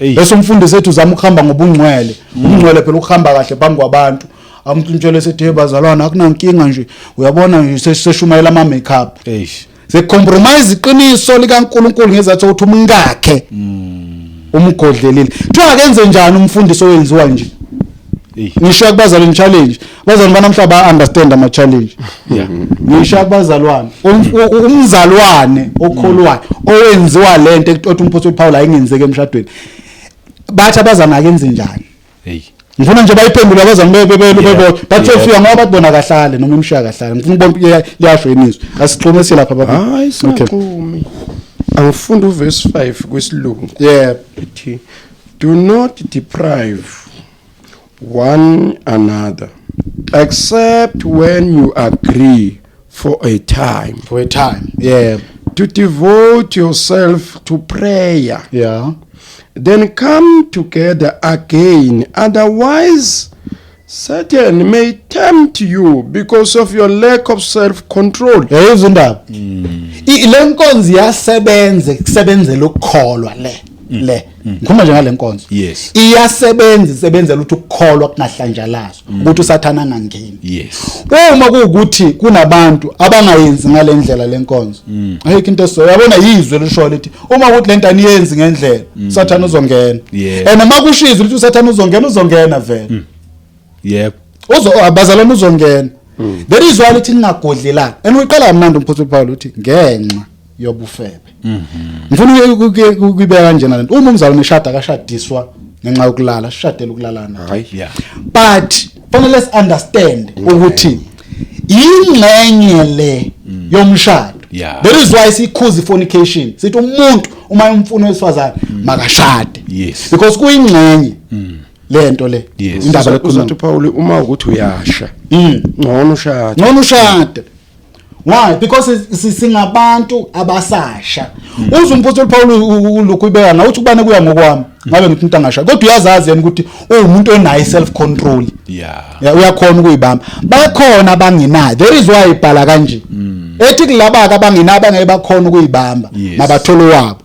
bese umfundisi ethu uzama ukuhamba ngobungcwele ubungcwele phela ukuhamba kahle phambi kwabantu amtshele sethi bazalwana akunankinga nje uyabona nje seshumayela ama-makeup se-compromise iqiniso likaNkuluNkulu ngezathu ukuthi umngakhe umgodlelile kuthiwa akenze njani umfundisi owenziwa nje ngisho kubazalwane challenge bazalwane banamhlanje ba-understand ama-challenge ngisho kubazalwane umzalwane okholwayo owenziwa lento othi umpostoli Paul ayingenzeke emshadweni bathi abazana akenze njani ngifuna nje bayiphendula abazana bebebebebo bathi ufika ngoba babona kahlale noma imshaya kahlale ngifuna ubona liyasho yenizwe asixhume silapha baba hayi saxhumi angifunda uverse 5 kwesilungu ethi do not deprive one another except when you agree for a time to devote yourself to prayer then come together again otherwise Satan may tempt you because of your lack of self-control izindaba ile nkonzo yasebenza kusebenzela ukukholwa le ngikhuluma nje ngale nkonzo iyasebenza isebenzela ukuthi ukukholwa kungahlanjazwa ukuthi uSathane angangeni uma kuukuthi kunabantu abangayenzi ngale ndlela lenkonzo ayikho into yabona yizwe lisho lithi uma ukuthi lento aniyenzi ngendlela uSathane uzongena and makushizwe ukuthi uSathane uzongena vele abazalwane uzongena there is why lithi ningagodlelani and uyiqala mnandi umpostoli Paul uthi ngenxa yobufebe ngifuna ukubeka kanjena lento uma umzalwane eshada akashadiswa ngenxa yokulala sishadela ukulalana but fanele let's understand ukuthi ingxenye le yomshado there is why sikhuza fornication sithi umuntu uma umfuna wesifazane makashade because kuyingxenye lento le indaba lekhulumathi Paul uma ukuthi uyasha ngcono ushade why because singabantu abasasha uzwe umpostoli Paul lokubeka na uthi kubane kuya ngokwami ngabe ngithi umuntu angasha kodwa uyazazi yena ukuthi umuntu onayo self control uyakhona ukuyibamba bakhona abangenayo there is why ibhala kanje ethi kulabaka abangenayo abangeke bakhona ukuyibamba mabatholo wabo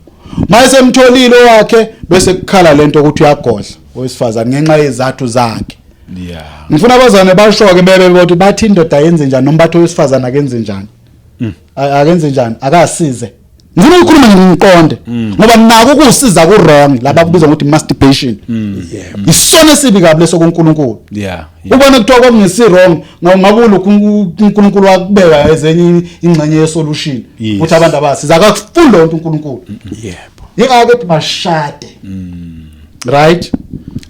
mayesemtholile wakhe bese kukhala lento ukuthi uyagodla owesifazane ngenxa yezathu zakhe Yeah. ngifuna abazane bashoke bebe ukuthi bathi indoda yenze njani noma bathi owesifazana akenze njani akenze njani akasize ngifuna ukukhuluma ngiqonde ngoba nako ukusiza ku wrong laba kubiza ukuthi masturbation isona sibi kabi leso kuNkulunkulu Yeah. ubona kuthiwa kwangisi wrong ngabula uNkulunkulu wakubeka ezenye ingxenye ye-solution ukuthi abantu abasiza akafunda lonke uNkulunkulu yebo yingakho ethi bashade right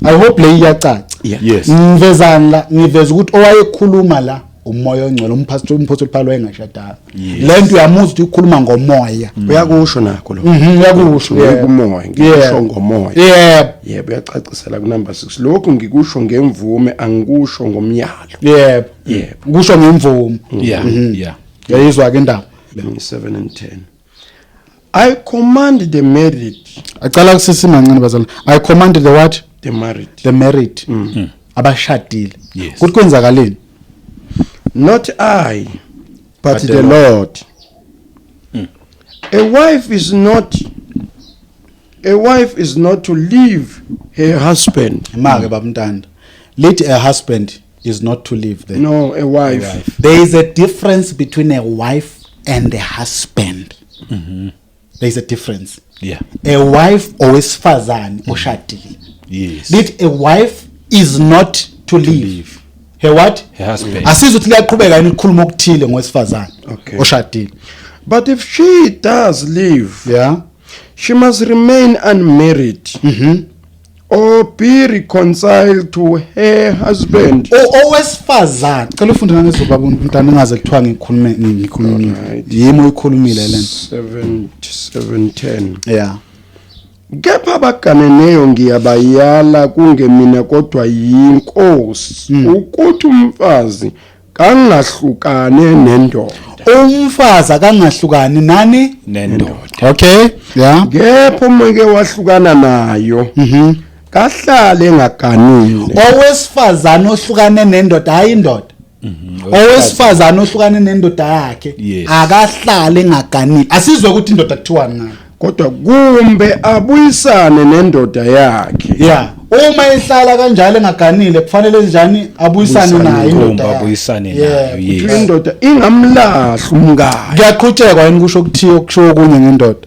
I hope le iyacaca Yes. ngiveza ukuthi owayekhuluma la umoya ongcwele umpostoli Paulo engashadanga lento uyamuzwa ukuthi ukhuluma ngomoya uyakusho nakho lo uyakusho kumoya ngisho ngomoya yebo yebo uyacacisela ku number 6 lokho ngikusho ngemvume angikusho ngomyalo yebo kusho ngemvumo Yeah. yayizwa ke indaba 7 and 10 I command the married acala kusisimancane bazalwane I commanded the what the married abashadile Yes. kuthi kwenzakaleni not I but the Lord a wife is not to leave her husband imake babantanda let a husband is not to leave there no a wife there is a difference between a wife and a husband there is a difference Yeah. a wife owesifazane oshadile Yes. let a wife is not to leave her what Her husband. asizwe ukuthi liyaqhubeka yini ukukhuluma okuthile ngowesifazane Okay. oshadile but if she does leave yeah she must remain unmarried or be reconciled to her husband owesifazane cela ufunde nangezoba umntana engaze kuthiwa ngikhulumile yimi oyikhulumile lento 7:10 yeah kepha abaganeneyo ngiyabayala kungemina kodwa yinkosi ukuthi umfazi kangahlukane nendoda umfazi akangahlukani nani Nendoda. okay yeah kepha umeke wahlukana nayo kahlale engaganile owesifazane ohlukane nendoda hayi indoda owesifazane ohlukane nendoda yakhe Yes. akahlale engaganile asizwe ukuthi indoda kuthiwani ngayo kodwa kumbe abuyisane nendoda yakhe yeah uma ehlala kanjalo engaganile kufanele njani abuyisane nayo indoda Kumbe yakhe. abuyisane Yeah, nayo, yes. ukuthi indoda ingamlahla umngane kuyaqhutshekwa yini kusho ukuthiyo kusho okunye ngendoda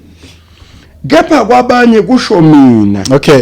kepha kwabanye kusho mina okay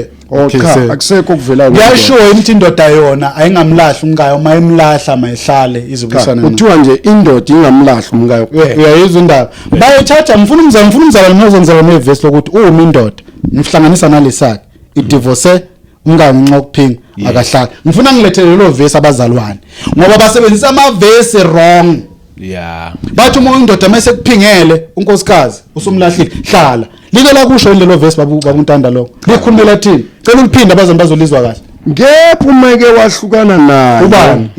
cha akusekho kuvela kuyasho ukuthi indoda yona ayingamlahla umkayo mayimlahla mayihlale izobuyisana nayo kuthiwa nje indoda ingamlahla umkayo kuphela uyayizwa indaba bayithatha ngifuna umzala ngizongizala nevesi lokuthi uma indoda ngihlanganisa nalesakhe idivorce umngane nxa ukuphinga akahlala ngifuna ngilethele lo vesi abazalwane ngoba basebenzisa amavesi wrong Yeah. bathi uma indoda mase kuphingele unkosikazi usumlahlile hlala liko la kusho lelo vesi babuntanda lo likhulumela thini cela uliphinda abazana bazolizwa kahle kepha umeke wahlukana nayo ubani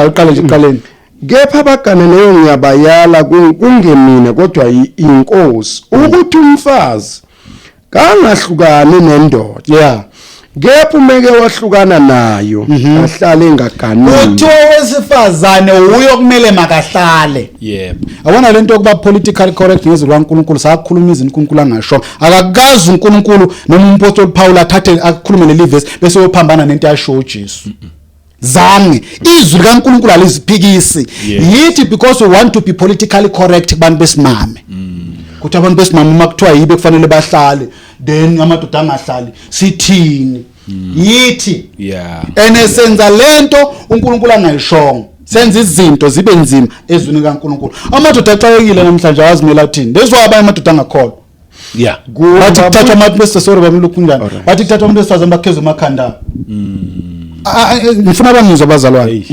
uqale nje uqaleni kepha abaganeneyo ngiyabayala kungemina kodwa inkosi ukuthi umfazi kangahlukane nendoda yeah kepha umeke wahlukana nayo ahlale engaganile uthi owesifazane uyo kumele makahlale Yebo. abona lento yokuba politically correct ngezwi lwaNkulunkulu sakhuluma izinto uNkulunkulu angasho akakazi uNkulunkulu noma umpostoli Paul athathe akukhulume leli verse bese uyophambana nento yasho uJesu zange izwi likaNkulunkulu aliziphikisi yithi because we want to be politically correct kubantu besimame kuthi abantu besimame uma kuthiwa yibe kufanele bahlale then amadoda angahlali sithini yithi Yeah. enesenza lento uNkulunkulu angayishongo senza izinto zibe nzima ezwini kaNkulunkulu amadoda axakekile namhlanje awazimela thini lezwaba amadoda angakholwa Yeah. bathi kuthathwa amapesi sorry bamlokhu kunjani bathi kuthathwa umuntu esifazana bakheza emakhanda ngifuna abangizwa abazalwane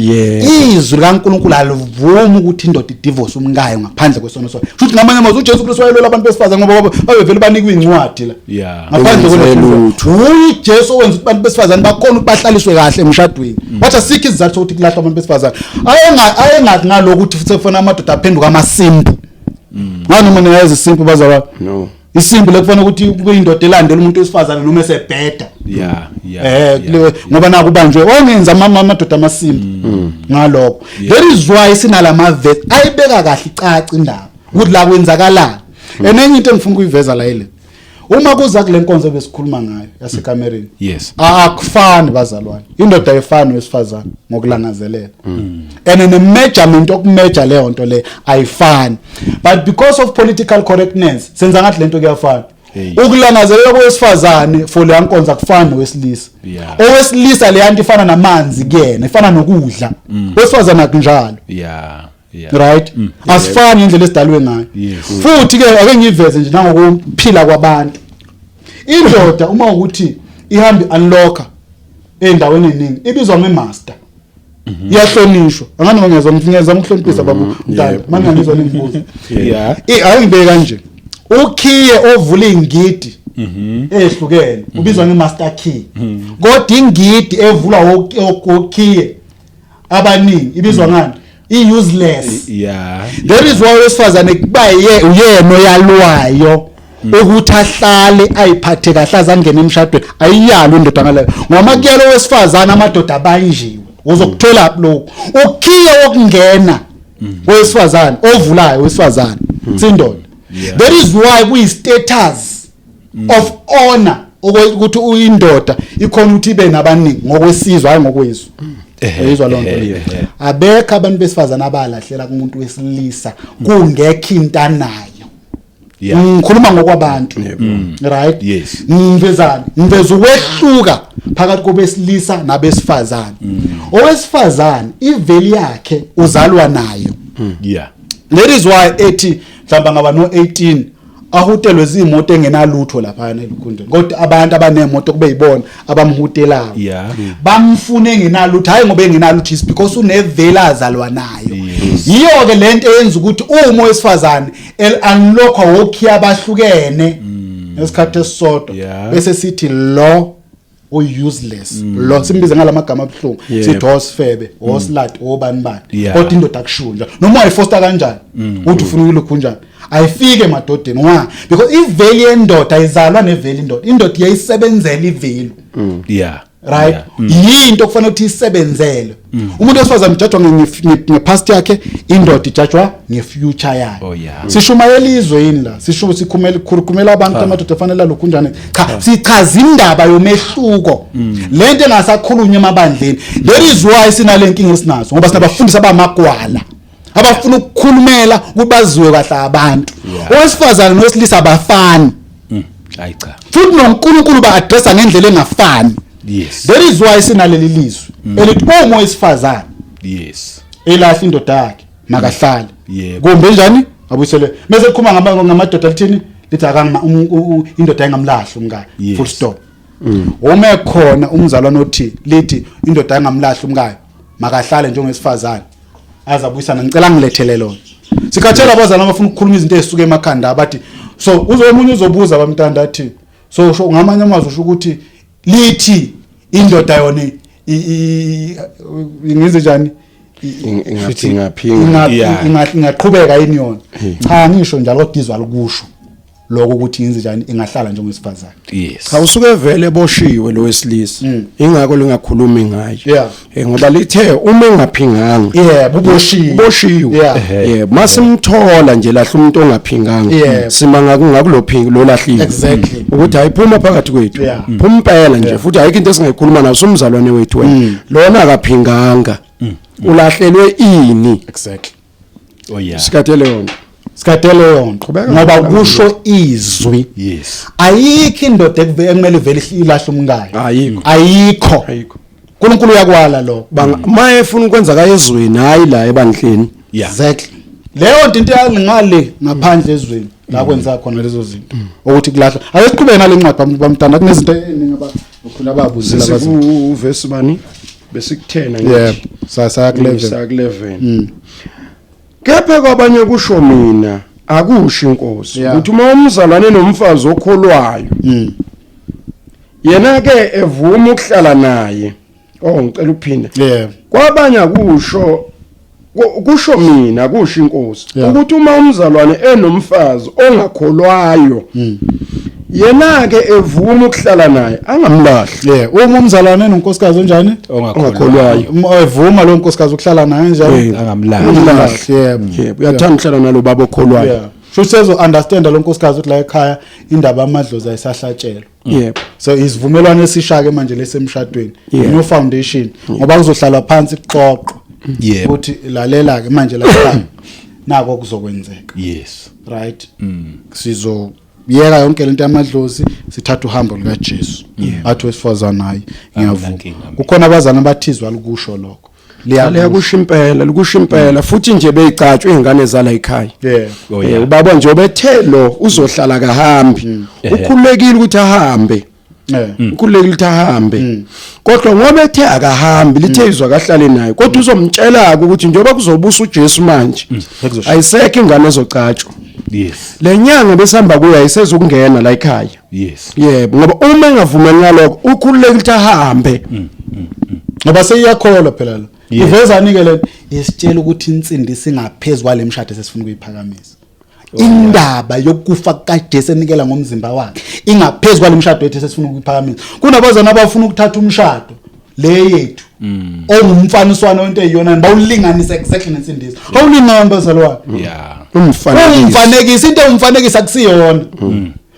izwi likaNkulunkulu alivumi ukuthi indoda idivorce umkayo ngaphandle kwesono sona futhi ngamanye amazwi uJesu Kristu wayelwela abantu besifazana ngoba babevele banikwe incwadi la Yeah. ngaphandle kwelutho uJesu owenza ukuthi abantu besifazana bakhona ukubahlaliswe kahle emshadweni wathi asikho izizathu sokuthi kulahla abantu besifazana ayengathi ngalokho ukuthi futhi kufanele amadoda aphenduka amasimpu ngani mina yazi isimpu bazalwane no isimpu lekufanele ukuthi kube indoda elandela umuntu wesifazana noma esebheda Yeah. ngoba naku banjwe ongenza amadoda amasimpu ngalokho there is why sinalama verse ayibeka kahle icaca indaba ukuthi la kwenzakalani enenye into engifuna ukuyiveza la ile uma kuza kule nkonzo besikhuluma ngayo yasekamereni Yes. akufani bazalwane indoda ayifani wesifazane ngokulangazelela and the measurement okumeasure leyo nto le ayifani but because of political correctness senza ngathi lento kuyafana ukulangazelela kwesifazane for le nkonzo akufani nowesilisa owesilisa le yanto ifana namanzi kuyena ifana nokudla wesifazane akunjalo right asifani indlela esidalwe ngayo futhi ke ake ngiveze nje nangokuphila kwabantu indoda uma ukuthi ihambe unlocker endaweni eningi ibizwa ngemaster iyahlonishwa angani ngezwe ngifingeza ukuhlonipha baba mntana manje ngizwa ngibuza ayingibeke kanje ukhiye ovula ingidi ehlukene ubizwa ngemaster key kodwa ingidi evulwa okhiye abaningi ibizwa ngani useless there is why wesifazane kuba uyena oyalwayo ukuthi ahlale ayiphathe kahle azangena emshadweni ayiyalo indoda ngaleyo ngoba kuyelo wesifazane amadoda abanjiwe uzokuthola lokho ukhiye okungena wesifazane ovulayo wesifazane sindoda there is why kuyi status of honor ukuthi uyindoda ikhona ukuthi ibe nabaningi ngokwesizwe hayi ngokwezwe uyizwa lonto abekho abantu besifazana abalahlela kumuntu wesilisa kungekho intanayo ngikhuluma ngokwabantu right ngiveza ukwehluka phakathi kobesilisa nabesifazane owesifazane iveli yakhe uzalwa nayo that is why ethi mhlawumbe ngaba no 18 ahutelwe izimoto engenalutho lapha elukhundeni kodwa abantu abanemoto kube yibona abamhutelayo bamfune engenalutho hayi ngoba engenalutho is because unevela azalwa nayo yiyo ke lento eyenza ukuthi uma wesifazane unlock wokhi abahlukene esikhathi esisodwa bese sithi lo useless lo simbize ngalamagama abhlungu sithi osfebe oslat obani bani kodwa indoda akushunja noma ayifoster kanjani uthi ufuna ukuyilokhu kanjani ayifike emadodeni why because iveli yendoda ayizalwa neveli indoda iyayisebenzela iveli right yinto kufanele ukuthi isebenzele umuntu osifazana ujajwa ngepast yakhe indoda ijajwa ngefuture yakhe sishumayela izwe yini la sisho sikhulumela abantu amadoda afanele lokhu njani cha sichaza indaba yomehluko lento engasakhulunywa emabandleni there is why sinalenkinga esinazo ngoba sinabafundisi abamagwala abafuna ukukhulumela kubaziwe kahle abantu owesifazana nowesilisa abafani cha futhi noNkulunkulu ba-addressa ngendlela engafani there is why sinaleli lizwe elithi uma owesifazana elahla indoda yakhe makahlale kumbe njani abuyisele mase kukhuluma ngamadoda lithini lithi indoda engamlahla umkayo full stop uma khona umzalwane othi lithi indoda engamlahla umkayo makahlale njengowesifazana azabuyisana ngicela ngilethele lona sikhathela abazana abafuna ukukhuluma izinto ezisuka emakhanda abathi so uzomunye uzobuza abamntanda athi so ngamanye amazwi usho ukuthi lithi indoda yona ngize njani ingaqhubeka yini yona cha ngisho njalo kodizwa likusho lokho ukuthi yenze njani ingahlala njengowesifazane cha usuke vele eboshiwe lo wesilisa ingakho lingakhulumi ngayo ngoba lithe uma engaphinganga boshiwe masimthola nje lahla umuntu ongaphinganga simanga kungakulophingi lo lahlile ukuthi ayiphuma phakathi kwethu phumphela nje futhi ayikho into esingayikhuluma naso umzalwane wethu wena lona akaphinganga ulahlelwe ini sikhathele yonke ngoba kusho izwi ayikho indoda ekumele vele ilahle umkayo ayikho uNkulunkulu uyakwala lo maye efuna ukwenza kayezweni hayi la ebandleni exactly leyo nto yangale ngaphandle ezweni la kwenza khona lezo zinto ukuthi kulahla ayesiqhubeke nale ncwadi bamntana kunezinto eningi abakhula babuzela bazi uverse bani besikuthena ngithi sasa ku11 kepha kwabanye kusho mina akusho inkosi ukuthi uma umzalwane nomfazi okholwayo yena ke evuma ukuhlala naye ngicela uphinde kwabanye kusho mina kusho inkosi ukuthi uma umzalwane enomfazi ongakholwayo yena ke evuma ukuhlala naye angamlahli uma umzalwane enonkosikazi onjani ongakholwayo evuma lo nkosikazi ukuhlala naye njalo angamlahli uyathanda ukuhlala nalo baba okholwayo Sho sezo understand lo nkosikazi ukuthi la ekhaya indaba amadlozi ayisahlatshelwa. Yebo. So isivumelwano esishake manje lesemshadweni Yeah. no foundation ngoba kuzohlala phansi kuxoxwa. Yebo. Uthi lalela ke manje la ekhaya nako kuzokwenzeka. Yes. Right? Sizoyeka yonke lento yamadlozi sithatha uhambo lika Jesu. Athi wesifazana hayi ngiyavuma. Kukhona abazana abathizwa likusho lokho. Liyakusho impela futhi nje beyicatshwe izingane zala ekhaya. Yeah. Ubaba nje obethelo uzohlala kahambi. Ukhulekile ukuthi ahambe. Ukhulekile ukuthi ahambe. Kodwa ngoba ethe akahambi lithe izwa kahlale naye. Kodwa uzomtshela ukuthi njengoba kuzobusa uJesu manje ayisekho ingane ezocatshwa. Yes. Lenyanga besihamba kuyo ayisezokungena la ekhaya. Yes. Yebo ngoba uma engavumeli ngalokho ukhululekile ukuthi ahambe. Ngoba seyiyakholwa phela lo. Iveza nike le yesitshela ukuthi insindi singaphezulu kwale mshado sesifuna ukuyiphakamisa. Indaba yokufa kaJesu enikela ngomzimba wakhe ingaphezulu kwale mshado yethu sesifuna ukuyiphakamisa. Kunabazana abafuna ukuthatha umshado le yethu. Ongumfaniswana wento eyiyona bawulinganisa exactly nensindiso. Awulingani bazalwane? Yeah. Umfanekiso into umfanekisa kusiyona.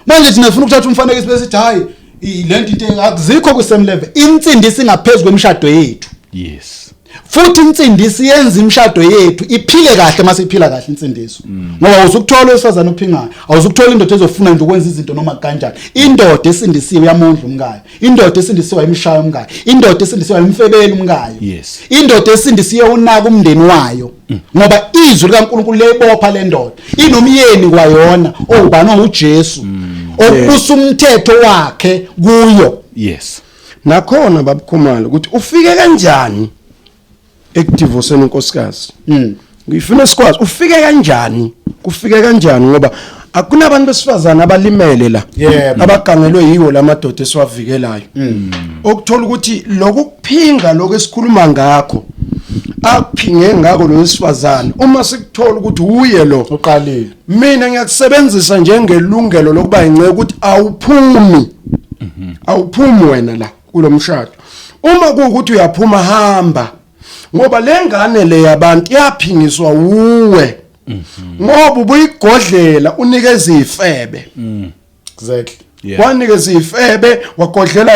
Manje thina sifuna ukuthatha umfanekiso bese sithi hayi lento into akuzikho ku same level. Insindisi ingaphezulu kwemshado yethu. Yes. Futhi insindisi yenza imshado yethu iphile kahle mase iphila kahle insindiso. Ngoba uzukuthola wesifazana ophingayo, awuzukuthola indoda ezofuna nje ukwenza izinto noma kanjani. Indoda esindisiwe yamondla umkayo. Indoda esindisiwe imshaya umkayo. Indoda esindisiwe imfebele umkayo. Yes. Indoda esindisiwe unaka umndeni wayo. Ngoba izwi likaNkulunkulu lebopha le ndoda. Inomyeni kwayona obani uJesu. Obusa umthetho wakhe kuyo. Yes. nakhona babukhumalo ukuthi ufike kanjani ekudivoseni unkosikazi. Ngifuna sikwazi ufike kanjani, kufike kanjani ngoba akunabantu besifazana abalimele la abagangelwe yiwo lamadoda esiwavikelayo. Okuthola ukuthi lokuphinga lokesikhuluma ngakho akuphinge ngako lo wesifazana uma sikuthola ukuthi uye lo uqalile, mina ngiyakusebenzisa njengelungelo lokuba ingceke ukuthi awuphumi awuphumi wena la kulomshado. Uma kuukuthi uyaphuma hamba ngoba lengane le yabantu yaphingiswa uwe ngoba ubuyigodlela unikeza ifebe. Exactly. Wanikeza ifebe wagodlela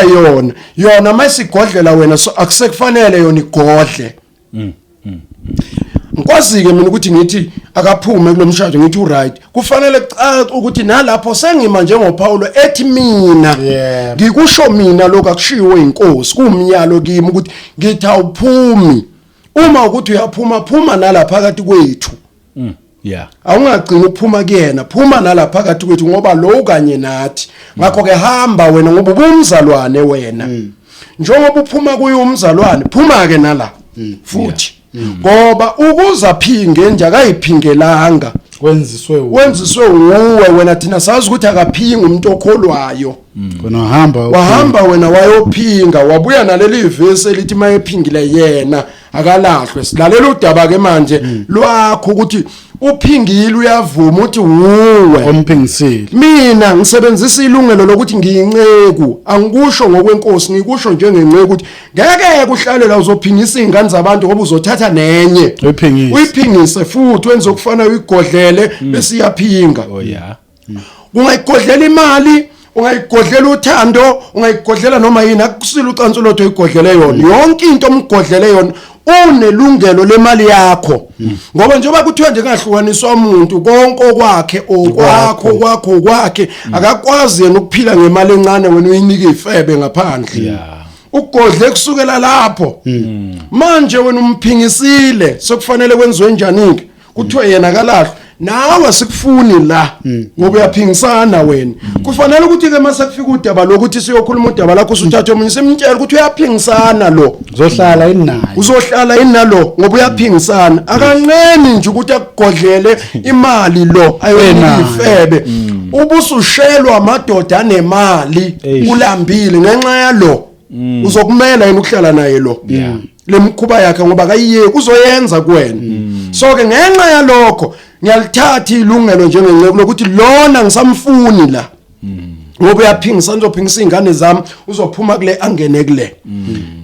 yona masigodlela wena so akusekufanele yona igodle. Ngikwazi ke mina ukuthi ngithi akaphume kulomshado ngithi uright kufanele caca ukuthi nalapho sengima njengoPaulo ethi mina ngikusho mina lokho akushiwo inkosi kumyalo kimi ukuthi ngithi awuphumi uma ukuthi uyaphuma phuma nalapha phakathi kwethu. Awungagcina ukuphuma kuyena, phuma nalapha phakathi kwethu ngoba lo kanye nathi. Ngakho ke hamba wena ngoba ubumzalwane wena. Njengoba uphuma kuye umzalwane, phuma ke nala futhi. Ngoba ukuza phinge nje akayiphingelanga wenziswe uwe wena thina sazi ukuthi akaphinga umuntu okholwayo. Khona wahamba wena wayophinga wabuya naleli verse elithi mayephingile yena akalahlwe. Silalela udaba ke manje lwakho ukuthi uphingile uyavuma uthi uwe omphingisile. Mina ngisebenzisa ilungelo lokuthi ngiyinceku, angikusho ngokwenkosi ngikusho njengenceku ukuthi ngeke kuhlale la uzophingisa izingane zabantu ngoba uzothatha nenye uyiphingise futhi wenze okufana uyigodlele bese iyaphinga. Ungayigodlela imali, ungayigodlela uthando, ungayigodlela noma yini akusile ucansulotho uyigodlele yona. Yonke into omgodlele yona unelungelo lemali yakho. Ngoba njengoba kuthiwa nje ngahlukaniswa umuntu konke okwakhe okwakhe akakwazi yena ukuphila ngemali encane wena uyinike ifebe ngaphandle. Ugodle kusukela lapho. Manje wena umphingisile sokufanele kwenziwe njani ke? Kuthiwa yena kalahlwe nawe sikufuni la ngoba uyaphingisana wena. Kufanele ukuthi ke mase kufika udaba lokuthi siyokhuluma udaba lakho usuthathe omunye simtshela ukuthi uyaphingisana lo uzohlala inalo ngoba uyaphingisana. Akanqeni nje ukuthi akugodlele imali lo ayona ifebe ubusushelwa amadoda anemali ulambile ngenxa yalo uzokumela yena ukuhlala naye lo lemkhuba yakhe ngoba akayiyeki uzoyenza kuwena. So ke ngenxa yalokho ngiyalithatha ilungelo njengenceku lokuthi lona ngisamfuni la ngoba uyaphingisa nizophingisa izingane zami uzophuma kule angene kule.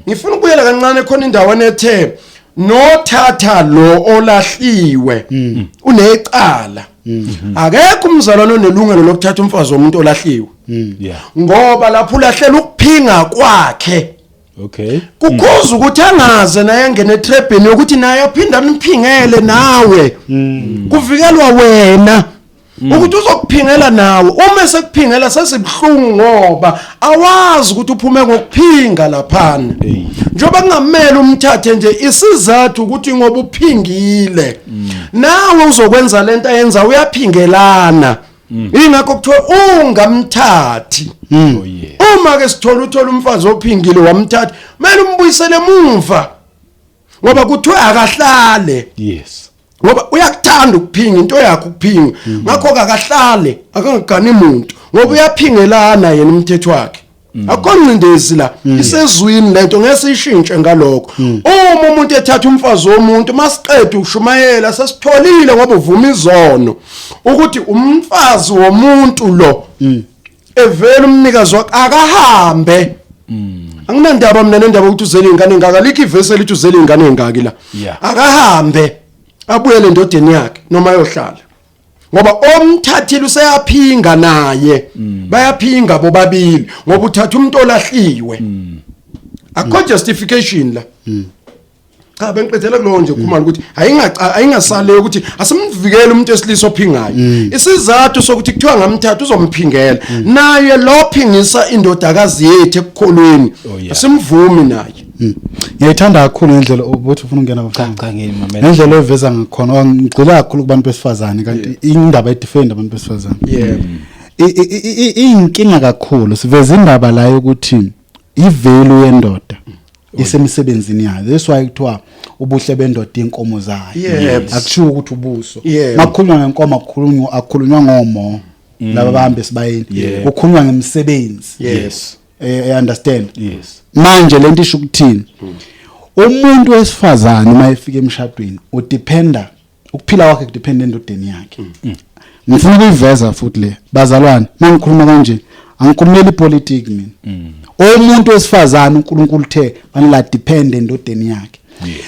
Ngifuna ukuyela kancane khona indawana ethe nothatha lo olahliwe unecala akekho umzalwane onelungelo lokuthatha umfazi womuntu olahliwe ngoba lapho ulahlela ukuphinga kwakhe okay kukhoza ukuthi angaze naye ngene trapini ukuthi naye aphinda amphingele nawe kuvikelwa wena ukuthi uzokuphingela nawe uma sekuphingela sesibhlungu ngoba awazi ukuthi uphume ngokuphinga laphana njoba kungamela umthathe nje isizathu ukuthi ngoba uphingile nawe uzokwenza lento ayenza uyaphingelana ingakho kuthiwa ungamthathi uma ke uthola umfazi ophingile wamthatha kumele umbuyisele emuva ngoba kuthiwa akahlale yes ngoba uyakuthanda ukuphinga into yakhe ukuphinga ngakho akahlale akangagani umuntu ngoba uyaphingelana yena umthetho wakhe akonqindezi la isezwini lento ngesishintshe ngalokho uma umuntu ethatha umfazi womuntu masiqedwe ushumayela sesitholile ngoba uvuma izono ukuthi umfazi womuntu lo evela umnikazi wakhe akahambe anginandaba mina nendaba ukuthi uzele ingane engaka likho ivesi elithi uzele ingane engaki la akahambe abuyele endodeni yakhe noma ayohlala ngoba omthathile useyaphinga naye bayaphinga bobabili ngoba uthatha umuntu olahliwe akho justification la cha bengiqedela kulo nje ukhumana ukuthi ayingasale ukuthi asimvikele umuntu esilisa ophingayo isizathu sokuthi kuthiwa ngamthatha uzomphingela naye lophingisa indodakazi yethu ekukholweni asimvumi naye ngiyithanda kakhulu indlela ubuthi ufuna ungena bafana cha ngini mamela indlela oveza ngakhona ngigcila kakhulu kubantu besifazane kanti indaba edefend abantu besifazane inkinga kakhulu siveza indaba la yokuthi ivalue yendoda isemsebenzini yayo that's why kuthiwa ubuhle bendoda inkomo zayo akushiwo ukuthi ubuso makukhulunywa ngenkomo akukhulunywa ngomo laba bahambe sibayeni kukhulunywa ngemsebenzi I understand manje lento isho ukuthini umuntu wesifazane uma efika emshadweni udependa ukuphila kwakhe kudependa endodeni yakhe ngifuna ukuyiveza futhi le bazalwane mangikhuluma kanje angikhulumeli ipolitiki mina umuntu wesifazane uNkulunkulu the banila depend endodeni yakhe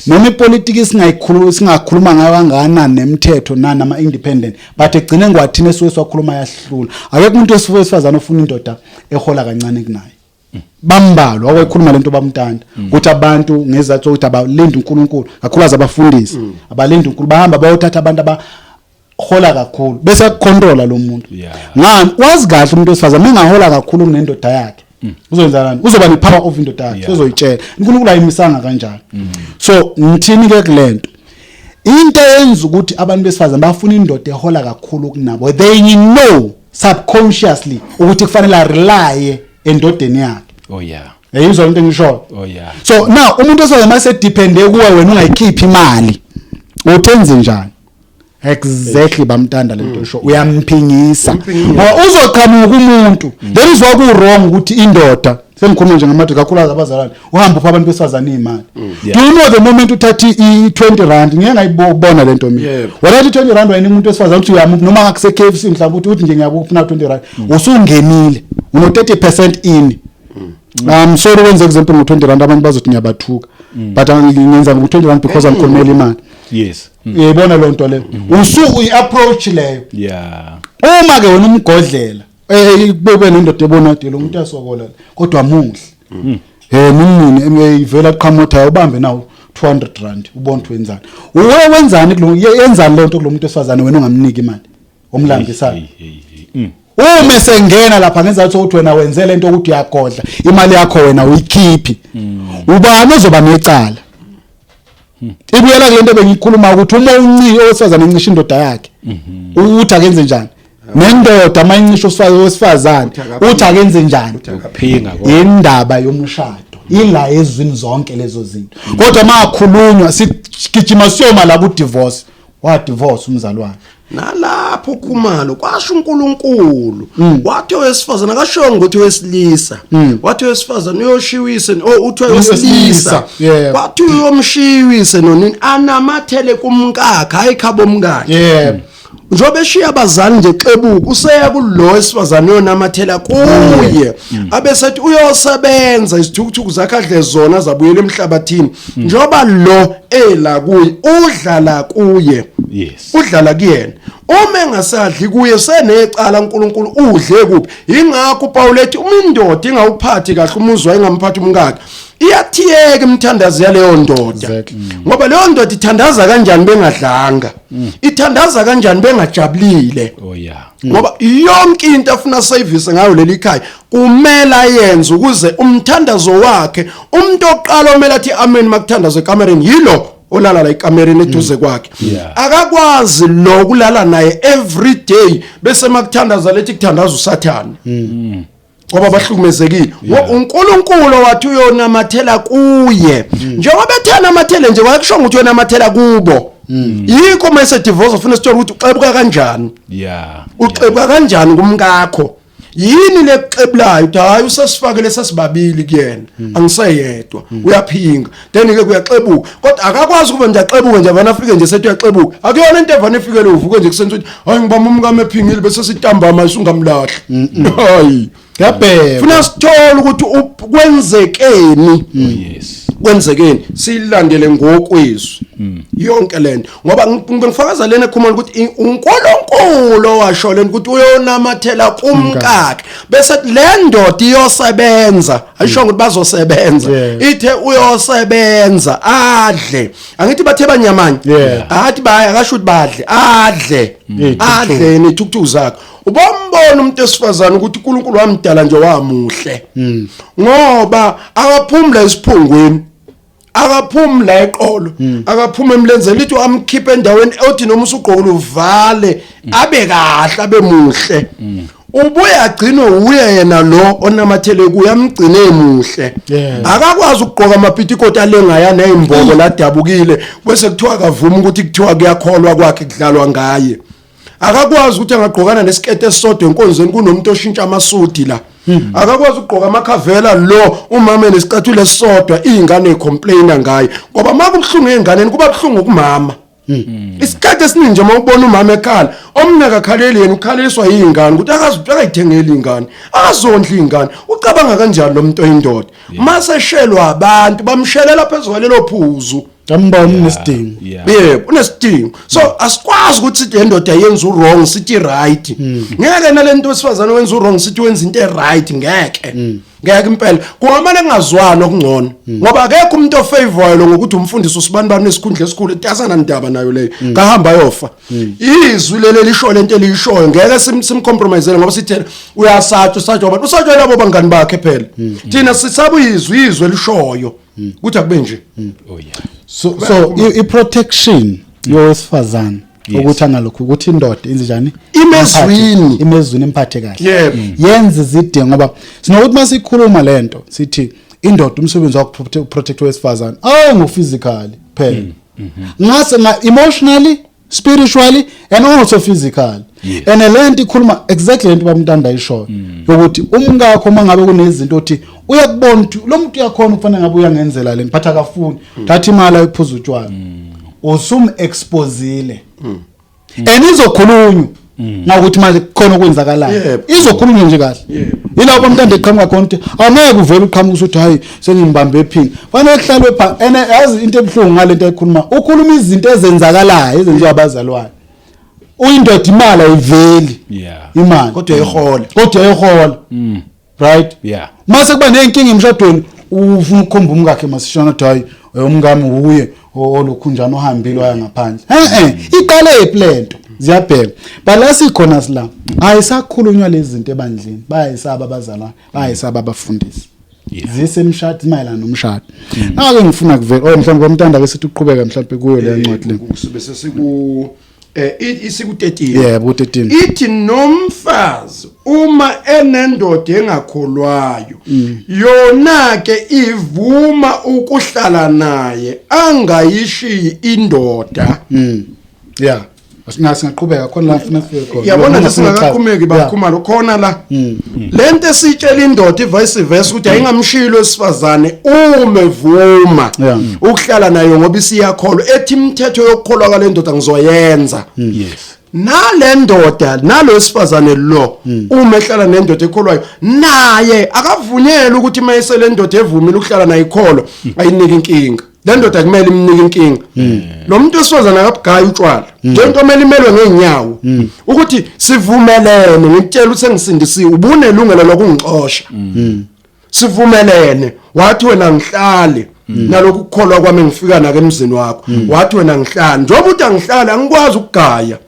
noma ipolitiki singakhuluma ngayo kangakanani nemithetho nama independent but egcine ngwathina esiwakhuluma yahlula akekho umuntu wesifazane ofuna indoda ehola kancane kunayo bambalwa awayikhuluma lento bamntanda ukuthi abantu ngezathu ukuthi abalinda uNkulunkulu kakhulukazi abafundisi abalinda uNkulunkulu bahamba bayothatha abantu abahola kakhulu bese akucontrola lo muntu ngani wazi kahle umuntu wesifazane mengahola kakhulu kunendoda yakhe uzenzalani uzoba nepower of indoda yakhe uzoyitshela uNkulunkulu ayimisanga kanjalo so ngithini ke kulento into eyenza ukuthi abantu besifazane bafuna indoda ehola kakhulu kunabo they know subconsciously ukuthi kufanele rely endodeni yakhe yayizwa into engisho so now umuntu osezwe mase depende kuwe wena ungayikhiphi imali uthenze njani exactly bamntanda lento esho uyamphingisa ngoba uzoqhamuka umuntu there is waku wrong ukuthi indoda sengikhuluma nje ngamadoda kakhulu abazalwane uhamba upha abantu besifazane imali do you know the moment uthathi i20 rand ngeke ngayibona lento mina walathi 20 rand wayini umuntu wesifazane uthi uyamupha noma ngakuse KFC mhlawumbe uthi nje ngiyakufuna 20 rand usungenile uno 30% in sorry wenze example ngo20 rand abantu bazothi ngiyabathuka but ngenza ngo20 rand because angikhonela imali uyayibona lo nto le usuku uyiapproach leyo uma ke wena umgodlela bebe nendoda ebonade lo muntu yasokola kodwa muhle nini ivela qhamotha ubambe nawo 200 rand ubona ukuthi wenzani wenzani kulo yenzani lento kulo muntu esifazane wena ungamniki imali omlambisana uma sengena lapha ngezathu ukuthi wena wenzele into ukuthi uyagodla imali yakho wena uyikhiphi ubani ozoba necala ibuyela kule nto bengikhuluma ukuthi uma unci owesifazane encisha indoda yakhe uthi akenze njani nendoda amayincisho owesifazane uthi akenze njani ukuphinga indaba yomshado ila ezwini zonke lezo zinto kodwa makhulunywa sigijima siyoma la ku divorce wa divorce umzalwane nalapho khumalo kwasho uNkulunkulu wathi owesifazana akashongo ukuthi wesilisa wathi owesifazana uyoshiwise uthi wesilisa wathi uyomshiwise nonini anamathele kumkakha ayikhabo umkakhe njobe eshiya abazali nje xebuka useya kulo esifazane yonamathela kuye abesethi uyosebenza izithukuthuku zakhe adle zona zabuyela emhlabathini njoba lo ela kuye udlala kuye udlala kuyena uma engasadli kuye senecala uNkulunkulu udle kuphi ingakho Paul ethi umindoda ingawuphathi kahle umuzi wayengamphathi umkakhe iyathiyeka imthandazo yaleyo ndoda ngoba leyo ndoda ithandaza kanjani bengadlanga ithandaza kanjani bengajabulile ngoba yonke into afuna service ngayo leli khaya kumela yenze ukuze umthandazo wakhe umuntu oqala omela athi amen makuthandazo ekamereni yilo olala la ekamereni eduze kwakhe akakwazi lo kulala naye every day bese makuthandaza lethi kuthandaza uSathane ngoba bahlukumezekile uNkulunkulu wathi uyonamathela kuye njengoba bethana amathele nje wakusho ukuthi uyonamathela kubo yikho mase divorce ufuna story ukuthi uxebuka kanjani uxebuka kanjani kumkakho yini lekuxebulayo uthi hayi usasifakele sasibabili kuyena angisayedwa uyaphinga then ke kuyaxebuka kodwa akakwazi ukuba nje axebuke nje abana afike nje sethi uyaxebuka akuyona into evane ifikele uvuke nje kusenza ukuthi hayi ngibamba umkami ephingile bese sitambama isungamlahla hayi yabe funa sithola ukuthi kwenzekeni kwenzekeni silandele ngokwezwi yonke lento ngoba ngifakaza lena ekhuluma ukuthi uNkulunkulu washo lena ukuthi uyonamathela kumkakhe bese le ndoda iyosebenza ayisho ukuthi bazosebenza ithe uyosebenza adle angithi bathe banyamanye athi baya akasho ukuthi badle adle nethukuthuku zakhe ubombona umuntu esifazana ukuthi uNkulunkulu wamdala nje wamuhle ngoba akaphumula esiphungweni akaphumula eqolo akaphuma emlenzeni lithi amkhiphe endaweni othi noma usugqokula uvale abe kahle abe muhle ubuye agcinwe uye yena lo onamathele kuye amgcine emuhle akakwazi ukugqoka amaphitikoti alenga nezimbobo ladabukile bese kuthiwa akavuma ukuthi kuthiwa kuyakholwa kwakhe kudlalwa ngaye akakwazi ukuthi angagqokana nesikete esisodwa enkonzweni kunomuntu oshintsha amasudi la akakwazi ukugqoka amakhavela lo umama nesicathulo esisodwa izingane ezicomplaina ngaye ngoba makubhlungu enganeni kuba kubhlungu kumama isikade esiningi nje mawubona umama ekhala omnaka khaleli yena ukhaliswa izingane ukuthi akayithengeli ingane akazondla ingane ucabanga kanjani lo muntu oyindoda mase shelwa abantu bamshelela phezulu lelo phuzu Ngambona unesidingo. Yebo, unesidingo. So asikwazi ukuthi sithi indoda yenza wrong sithi right. Ngeke nalento wesifazana wenza wrong sithi wenza into right ngeke. Ngeke impela. Kungamane kungazwana okungcono. Ngoba akekho umuntu ofavourable ngokuthi umfundisi usibanibani esikhundla esikhulu etiyasana ndaba nayo leyo. Kahamba yofa. Izwi lele lisho lento elishoyo ngeke simcompromise ngoba sithena uyasatshwa abantu usatshwa labo bangani bakhe phela. Thina sisabu izwi elishoyo. Kuthi akube nje. Oh yeah. So I protection yowesifazana ukuthi analokho ukuthi indoda inze njani imezwini emphathe kahle yenze izidingo ngoba sinokuthi masikhuluma lento sithi indoda umsebenzi wakho protect owesifazana ngo physically phela ngase emotionally spiritually and also physically and lento ikhuluma exactly lento bamntanda ayisho ukuthi umngakho mangabe kunezinto othi uyakubona ukuthi lo muntu uyakhona ukufanele ngabe uyangenzela lento phatha kafuni thatha imali ayiphuza utshwala usum exposile izokhulunywa ngokuthi manje khona okwenzakalayo izokhulunywa nje kahle yilapho umntanda eqhamuka khona ukuthi angeke uvele uqhamuka ukuthi hayi sengimbambe ephinga fanele kuhlalwe pha ene yazi into ebhlungu ngalento ekhuluma ukhuluma izinto ezenzakalayo ezenziwa abazalwane uyindoda imali ayiveli imali kodwa eyihola right mase kuba nenkinga emshadweni ufuna ukukhomba umkakhe masishona ukuthi hayi umngami uye olokhunjana ohambile waya ngaphandle iqale iplento ziyabheka bala sikhona sila ayisakhulunywa lezi zinto ebandleni bayayisaba abazalwane bayayisaba abafundisi zisemshado mayelana nomshado ngake ngifuna kuvela mhlawumbe umntanda ke sithi uqhubeka mhlawumbe kuyo le ncwadi le bese siku isiku 13 yebo 13 ithi nomfazi uma enendoda engakholwayo yona ke ivuma ukuhlala naye angayishi indoda Singaqhubeka khona la funa sifike khona. Yabona singaqhubeki bakhumalo khona la. Lento esitshela indoda ivice versa ukuthi ayingamshilo esifazane umevuma ukuhlala nayo ngoba isiyakholwa ethi imithetho yokukholwa kwale ndoda ngizoyenza. nalendoda nalosifazane lo uma ehlala nendoda ekholwayo naye akavunyelwa ukuthi mayesele lendoda evumile ukuhlala nayo ikholo ayinike inkinga lendoda kumele imnike inkinga lo muntu osifazana akabugaya utshwala njento kumele imelwe ngeenyawo ukuthi sivumelene ngikutshela ukuthi sengisindisiwe ubunelungelo lokungixosha sivumelene wathi wena ngihlale nalokhu ukukholwa kwami ngifika nake emzini wakho wathi wena ngihlala njengoba uthi angihlala angikwazi ukugaya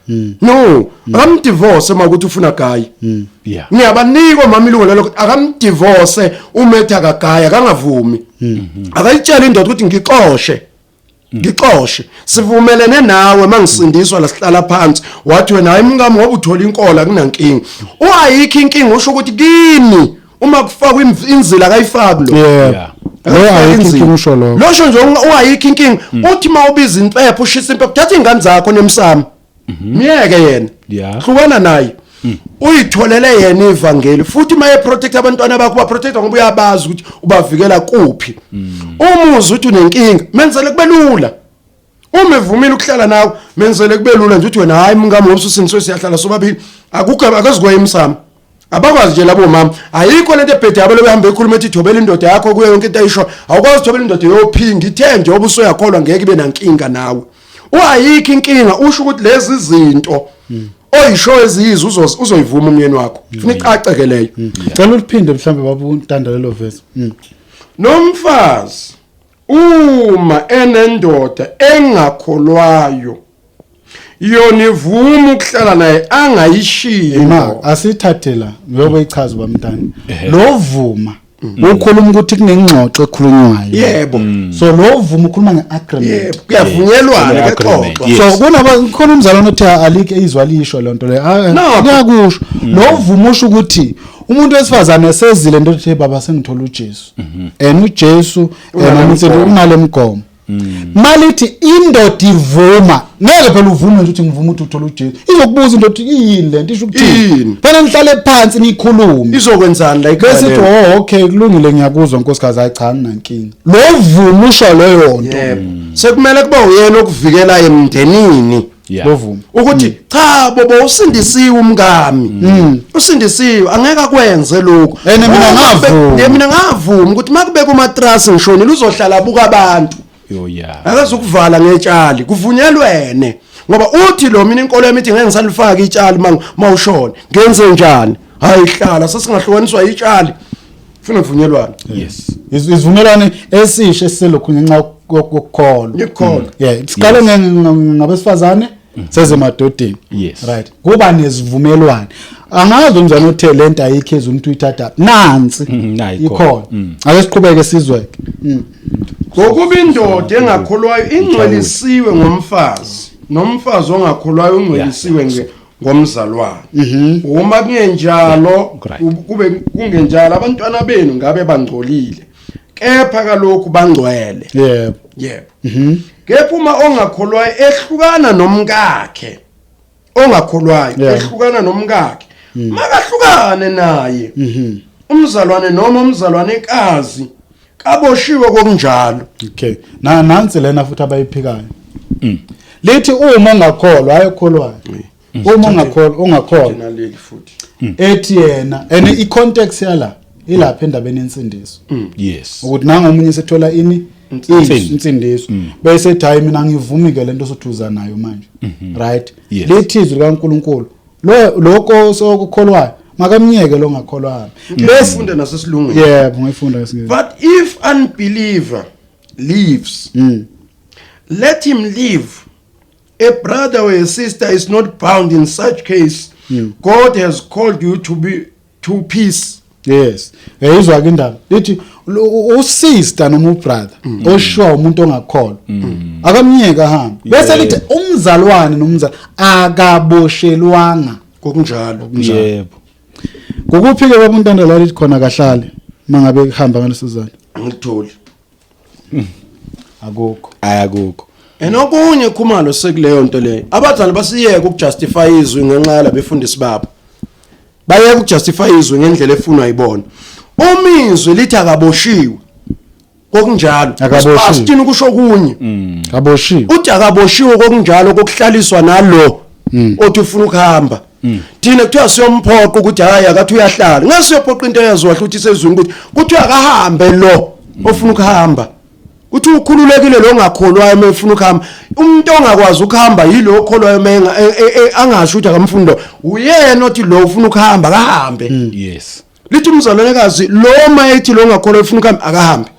no akamdivorce makuthi ufuna gaya ngiyabanika omama ilungelo lokuthi akamdivorce umethi akagaya akangavumi akayitshela indoda ukuthi ngixoshe sivumelene nawe mangisindiswa la sihlala phansi wathi wena hayi mngami ngoba uthola inkola kunankinga ayikho inkinga usho ukuthi kini uma kufakwa inzila kayifaki lo lo sho nje ayikho inkinga uthi mawubiza impepho ushisa impepho thatha ingane zakho nemsamo miyeke yena hlukana naye uyitholele yena ivangeli futhi maye protect abantwana bakho ba protect ngoba uyabazi ukuthi ubavikela kuphi umuzi uthi unenkinga menzele kube lula uma evumile ukuhlala nawe menzele kube lula nje uthi wena hayi mngami ngomsusindiswe siyahlala sobabili akazikwa imsamo abakwazi nje labo mama ayikho lento ebhede yabo behamba ekhuluma ethi thobela indoda yakho kuyo yonke into ayisho awukwazi thobela indoda yophinga ithe nje obuso yakholwa ngeke ibe nankinga nawe ayikho inkinga usho ukuthi lezi izinto oyisho eziyizo uzoyivuma umyeni wakho ufuna icaceke leyo cela uliphinde mhlambe baba untanda lelo verse nomfazi uma enendoda engakholwayo yona ivuma ukuhlala naye angayishiyo asithathela ngoba ichaza bamntana lo vuma ukhuluma ukuthi kunengxoxo ekhulunywayo yebo so lo vuma ukhuluma ngeagreement kuyavunyelwana kexoxo so khona umzalwane othi alike izwalisho lonto le kuyakusho lo vuma usho ukuthi umuntu wesifazane esezile into ethi baba sengithola uJesu uJesu unale mgomo malithi indoda ivuma ngeke phela uvume nje ukuthi ngivuma ukuthi uthola uJesu izokubuza into ethi yini lento isho ukuthini phela nihlale phansi nikhulume izokwenzani la ikhaya bese okay kulungile ngiyakuzwa nkosikazi hayi cha nginankinga lo vuma usho leyo nto sekumele kube uyena okuvikela emndenini lovuma ukuthi cha bobo usindisiwe umngami usindisiwe angeke akwenze lokho mina ngavuma ukuthi makubeka umatrasi ngishonile uzohlala buka abantu akazukuvala ngetshali kuvunyelwene ngoba uthi lo mina inkolo yami ithi ngeke ngisalifaka itshali mawushona ngenze njani hayi hlala sesingahlukaniswa itshali ufuna kuvunyelwana isivumelwano esishe selokhu ngenxa kokukholwa isikalo ngabesifazane sezemadodeni right kuba nezivumelwano angazi umzana othe lento ayikho ezuntu uyithatha nansi ikhona ake siqhubeke sizweke ngokuba indoda engakholwayo ingcwelisiwe ngomfazi nomfazi ongakholwayo ungcwelisiwe ngomzalwane uma kungenjalo kube kungenjalo abantwana benu ngabe bangcolile kepha kalokhu bangcwele kepha uma ongakholwayo ehlukana nomkakhe ongakholwayo ehlukana nomkakhe makahlukane naye umzalwane noma umzalwanekazi kaboshiwe kokunjalo nansi lena futhi abayiphikayo lithi uma ongakholwa ayekholwayo uma ungakholwa ethi yena ene icontext yala ilapha endabeni yensindiso ukuthi nangomunye sethola insindiso bese ethi mina ngivumi ke lento sothuza nayo manje right lithi izwi likaNkuluNkulu lokho sokukholwayo makamnyeke lo ngakholwayo bese funda nasesilungwini ngifunda ngesingisi but if unbeliever lives let him live. A brother or a sister is not bound in such case. God has called you to peace. Yes. Izwa ke indaba. Lithi usister noma ubrother oshwa umuntu ongakholwa. Akamnyeka hamba. Bese lithi umzalwane nomzala akaboshelwanga kokunjalo. Yebo. Kokuphi ke babuntanda la lithi khona kahlale mangabe ehamba ngaleso zalo. Ngikutholi. Akukho. Ayakukho. Enokunye khumalo sekuleyo nto leyo. Abazali basiyeke ukujustify izwi ngenxa yala befundisi babo. Bayeke ukujustify izwi ngendlela efunwa yibona. Umizwe lithi akaboshiwe. Kokunjalo. Pastor ukusho kunye. Akaboshiwe. Uthi akaboshiwe kokunjalo kokuhlaliswa nalo othi ufuna ukuhamba thina kuthiwa siyomphoqa ukuthi hayi akathi uyahlala ngase uyophoqa into eyaziwa hluthi sezweni ukuthi kuthiwa akahambe lo ofuna ukuhamba uthi ukhululekile lo ongakholwayo mayefuna ukuhamba umuntu ongakwazi ukuhamba yilo okholwayo menga angasho ukuthi akamfundo uyena othi lo ufuna ukuhamba akahambe yes lithi umzalwanekazi lo mayethi lo ongakholwayo ufuna ukuhamba akahambe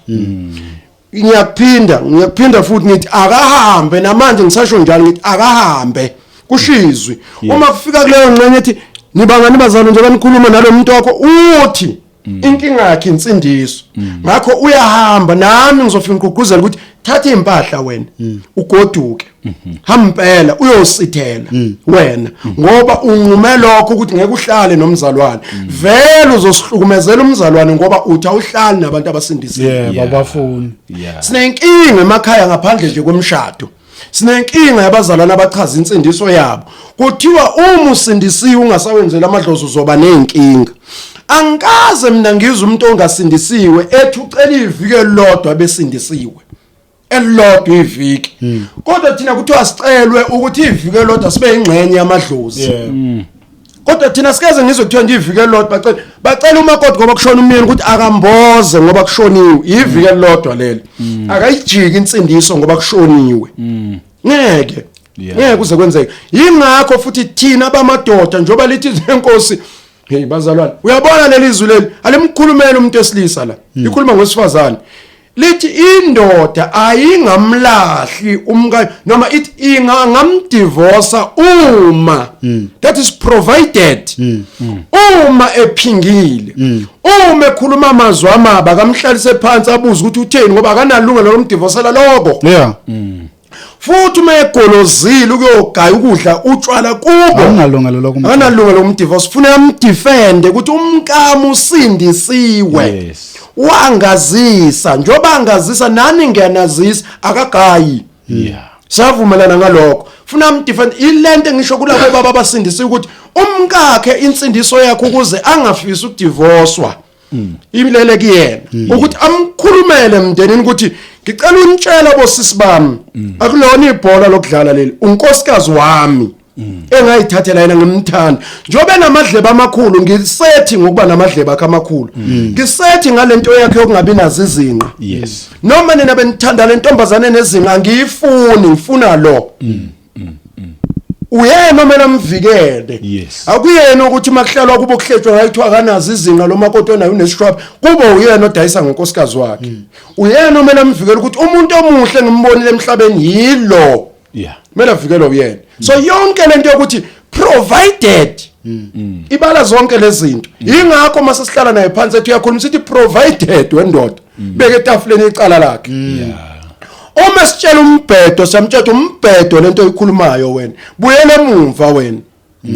ngiyakuphinda futhi ngithi akahambe namanje ngisasho njalo ngithi akahambe kushizwe uma kufika kuleyo ngxenye ethi nibangani bazalwane njengoba nikhuluma nalomuntu wakho uthi inkinga yakhe insindiso ngakho uyahamba nami ngizofika ngigqugquzela ukuthi thatha impahla wena ugoduke hambela uyosithela wena ngoba unqume lokho ukuthi ngeke uhlale nomzalwane vele uzosihlukumezela umzalwane ngoba uthi awuhlali nabantu abasindisiwe babafuni sinenkinga emakhaya ngaphandle nje kwemshado sinenkinga yabazalwane abachaza insindiso yabo kuthiwa uma usindisiwe ungasawenzela amadlozi uzoba nenkinga angikaze mina ngizwe umuntu ongasindisiwe ethi ucela iviki elilodwa besindisiwe elilodwa iviki kodwa thina kuthiwa sicelwe ukuthi iviki elilodwa sibe ingxenye yamadlozi kodwa thina sikeze ngizwe kuthiwa nje iviki elilodwa bacela umakoti ngoba kushona umyeni ukuthi akamboze ngoba kushoniwe iviki elilodwa lelo akayijiki insindiso ngoba kushoniwe ngeke kuze kwenzeke yingakho futhi thina abamadoda njoba lithi inkosi hey bazalwane uyabona lelizwi leli alimkhulumela umuntu esilisa la ikhuluma ngosifazane lithi indoda ayingamlahli umka noma ithi ingamdivorce uma that is provided uma ephingile uma ekhuluma amazwi amaba akamhlalise phansi abuza ukuthi utheni ngoba akanalungelo lomdivorcela lokho futhi mayegolozile ukuyogaya ukudla utshwala kubo angalungelo lomdivorce funa amdefende ukuthi umkamo usindisiwe wangazisa njoba angazisa nani ngiyanazisa akagayi savumelana ngalokho funa amdefende ilento ngisho kulabo baba abasindisiwe ukuthi umkakhe insindiso yakhe ukuze angafisi ukudivorcewa imilele kuyena ukuthi amkhulumele mndenini ukuthi ngicela unitshela bosisi bami akulona ibhola lokudlala leli unkosikazi wami engayithathela yena ngimthanda njobe namadleba amakhulu ngisethi ngokuba namadleba akamakhulu ngisethi ngalento yakhe yokungabi nazo izinqa noma nina benithanda le ntombazane nezinqa ngiyifuni ngifuna lo uyena omela amvikele akuyena ukuthi makuhlalwa kubo kuhletshwa ngayithiwa akanazi izinqa lo makoti onayo unesishwapha kubo uyena odayisa ngonkosikazi wakhe uyena omela amvikele ukuthi umuntu omuhle ngimbonile emhlabeni yilo mela avikelwe uyena so yonke lento yokuthi provided ibala zonke lezi zinto ingakho mase sihlala naye phansi ethi uyakhuluma sithi provided wendoda beke etafuleni icala lakhe uma sitshela umbhedo samtshela umbhedo lento oyikhulumayo wena buyele emuva wena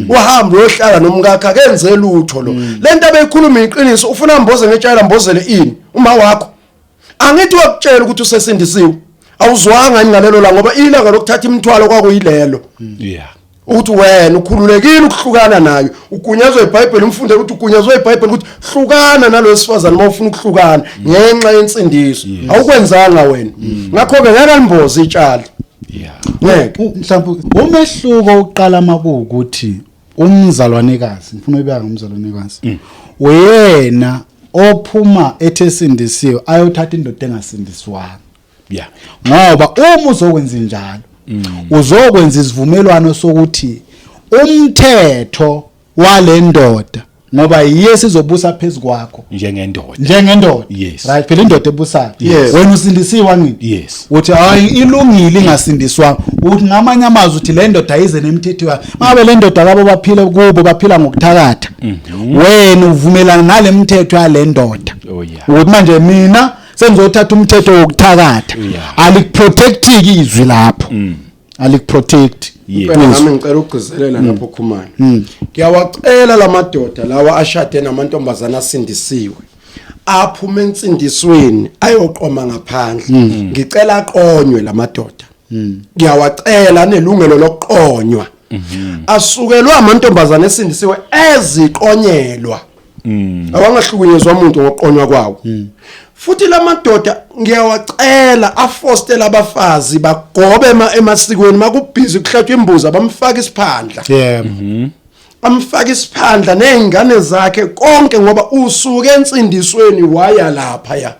uhambe uyohlala nomkakhe akenze lutho lo lento abeyikhuluma iqiniso ufuna mboze ngetshala mbozele ini uma wakho angithi wakutshela ukuthi usesindisiwe awuzwanga ngalelo la ngoba ilanga lokuthatha imithwalo kwakuyilelo ukuthi wena ukhululekile ukuhlukana nayo ugunyazwe iBhayibheli umfunde ukuthi ugunyazwe iBhayibheli ukuthi hlukana nalo sifazane mawufuna ukuhlukana ngenxa yensindiso awukwenzanga wena ngakho ke ngeke alimboze itshala mhlawumbe umehluko uqala makuukuthi umzalwanekazi ngifuna ubeka ngumzalwanekazi uyena ophuma ethesindisiwe ayothatha indoda engasindiswanga ngoba uma uzokwenza njalo uzokwenza isivumelwano sokuthi umthetho walendoda ngoba yiye sizobusa phezukwakho njengendoda right phela indoda ebusayo wena usindisiwa ngini uthi hayi ilungile ingasindiswanga uthi ngamanye amazwi uthi le ndoda ayize nemithetho yayo ngabe le ndoda labo baphile kubo baphila ngokuthakatha wena uvumelana nale mithetho yale ndoda ukuthi manje mina sengizothatha umthetho wokuthakatha alikuprotectiki izwi lapho alikuprotect nami ngicela ukugcizelela lapho khumana ngiyawacela lamadoda lawa ashade namantombazana asindisiwe aphuma entsindisweni ayoqoma ngaphandle ngicela aqonywe lamadoda ngiyawacela nelungelo lokuqonywa asukelwe amantombazana esindisiwe eziqonyelwa awangahlukunyezwa umuntu ngoqonywa kwawo futhi lamadoda ngiyawacela afostela abafazi bagobe emasikweni makubhizi kuhlathwa imbuzi abamfaka isiphandla amfaka isiphandla nezingane zakhe konke ngoba usuke ensindisweni waya lapha ya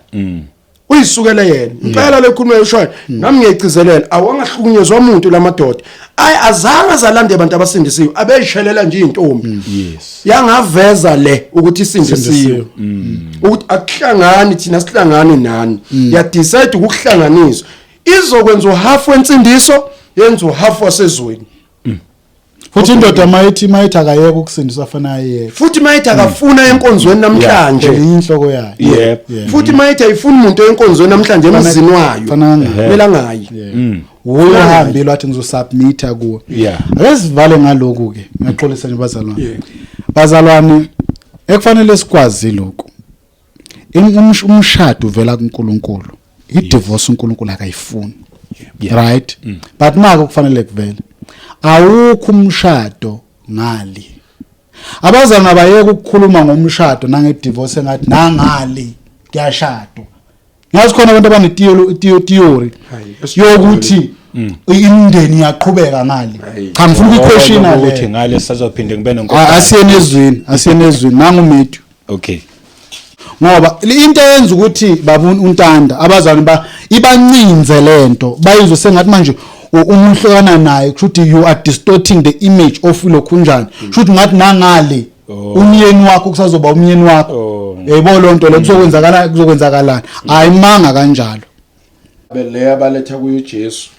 uyisukele yena impela lekhulumo yeshona nami ngiyicizelela awangahlukunyezwa umuntu lamadoda azange zalande abantu abasindisiwe abeyishelela nje intombi yangaveza le ukuthi isindisiwe ukuthi akuhlangani thina sihlangane nani ya decide ukuhlanganiswa izokwenza uhalf wensindiso yenza uhalf wasezweni futhi indoda mayithi akayeke ukusindiswa afana ayeke futhi mayithi akafuna enkonzweni namhlanje inhloko yayo futhi mayithi ayifuna umuntu enkonzweni namhlanje emzini wayo kumele angayi uhambe lwathi ngizosubmita kuwe akesivale ngaloku ke ngiyaxolisa nje bazalwane bazalwane ekufanele sikwazi lokho umshado uvela kuNkulunkulu idivorce uNkulunkulu akayifuni right but maka kufanele kuvele awukho umshado ngali abazana abayeke ukukhuluma ngomshado nangedivorce engathi nangali kuyashadwa ngazi khona abantu abane theory yokuthi imindeni iyaqhubeka ngali cha ngifuna ukuquestion ukuthi ngale sazophinde ngibe nenkonzo asiyenezweni nangumithu okay ngoba into yenza ukuthi babuni untanda abazana ibancinze lento bayizwe sengathi manje umhlokana naye kushuthi you are distorting the image of lokhunjani kushuthi ngathi nangale umyeni wakho kusazoba umyeni wakho yebo lonto lo kuzokwenzakalana ayimanga kanjalo bele abaletha kuJesu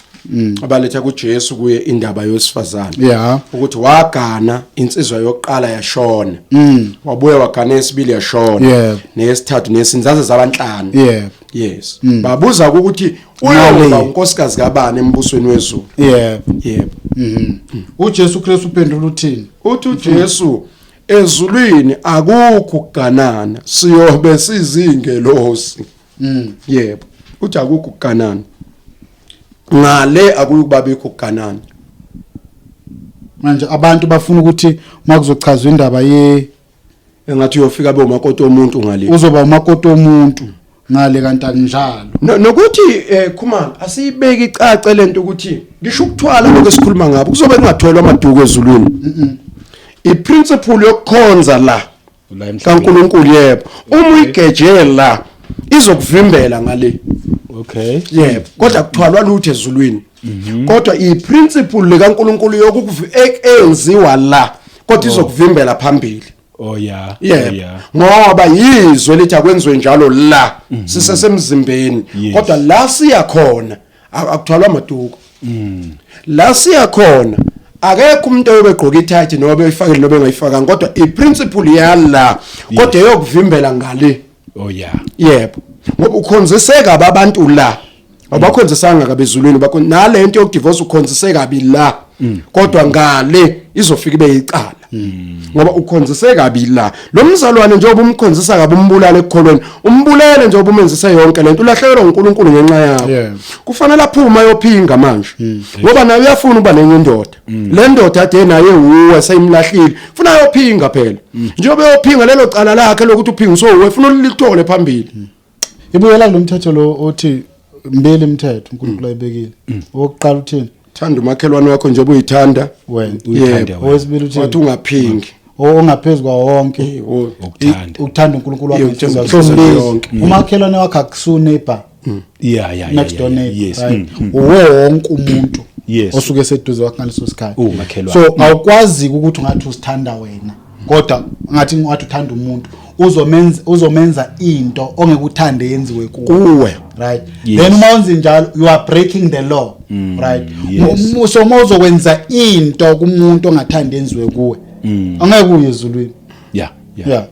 abaletha kuJesu kuye indaba yosifazana ukuthi wagana insizwa yokuqala yashona wabuya wagana esibili yashona nesithathu nesinzaze zabanhlanu yes babuza ukuthi uyoba unkosikazi kabani embusweni wezulu uJesu Kristu uphendula uthini uthi uJesu ezulwini akukho ukuganana siyobe sizingelosi yebo uthi akukho ukuganana ngale akuyukubabikho ukuganana manje abantu bafuna ukuthi makuzochazwa indaba engathi uyofika bomakoti omuntu ngale uzoba umakoti omuntu ngale kanti akunjalo nokuthi Khumalo asiyibeki icace lento ukuthi ngisho ukuthwala lokho esikhuluma ngabo kuzobe kungathwelwa amaduku ezulwini iprinciple yokukhonza la kaNkulunkulu yebo uma uyigejela izokuvimbela ngale okay yebo kodwa kuthwalwa lutho ezulwini kodwa iprinciple lekaNkulunkulu yokuenziwa la kodwa izokuvimbela phambili ngoba yizwe lithi akwenziwe njalo la sisesemzimbeni kodwa la siya khona akuthwalwa amaduku la siya khona akekho umuntu oyebegqoka ithathi nobe uyifakile nobe engayifakanga kodwa iprinciple yala kodwa yokuvimbela ngale yebo ngoba ukhonziseka abantu la abakhonzisanga kabezulwini nale nto yokudivorce ukhonziseka kabi la kodwa ngale izofika ibe yicala ngoba ukhonziseka kabi la lo mzalwane njengoba umkhonzisa kabi umbulala ekukholweni umbulele njengoba umenzisa yonke lento ulahlekelwa uNkulunkulu ngenxa yakho kufanele aphuma yophinga manje ngoba naye uyafuna uba nenye indoda le ndoda ade naye uwe sayimlahlile ufuna yophinga phela njengoba yophinga lelo cala lakhe lokuthi uphingiso uwe ufuna ulithole phambili ibuyela lo mthetho lo othi mbele imithetho uNkulunkulu ayibekile oqala uthini thanda umakhelwane wakho njengoba uyithanda wena uyithanda owesibili uthini wathi ungaphingi ongaphezulu kwawonke ukuthanda uNkulunkulu wakho njengoba yonke umakhelwane wakho akusu neighbor next door neighbor wonke umuntu osuke eseduze wakho ngaleso sikhathi so awukwazi ukuthi ungathi usithanda wena kodwa ngathi uthanda umuntu uzomenza into ongekuthande yenziwe kuwe right then mawuzenze njalo you are breaking the law right so mawuzokwenza into kumuntu ongathande yenziwe kuwe angeke kuye ezulwini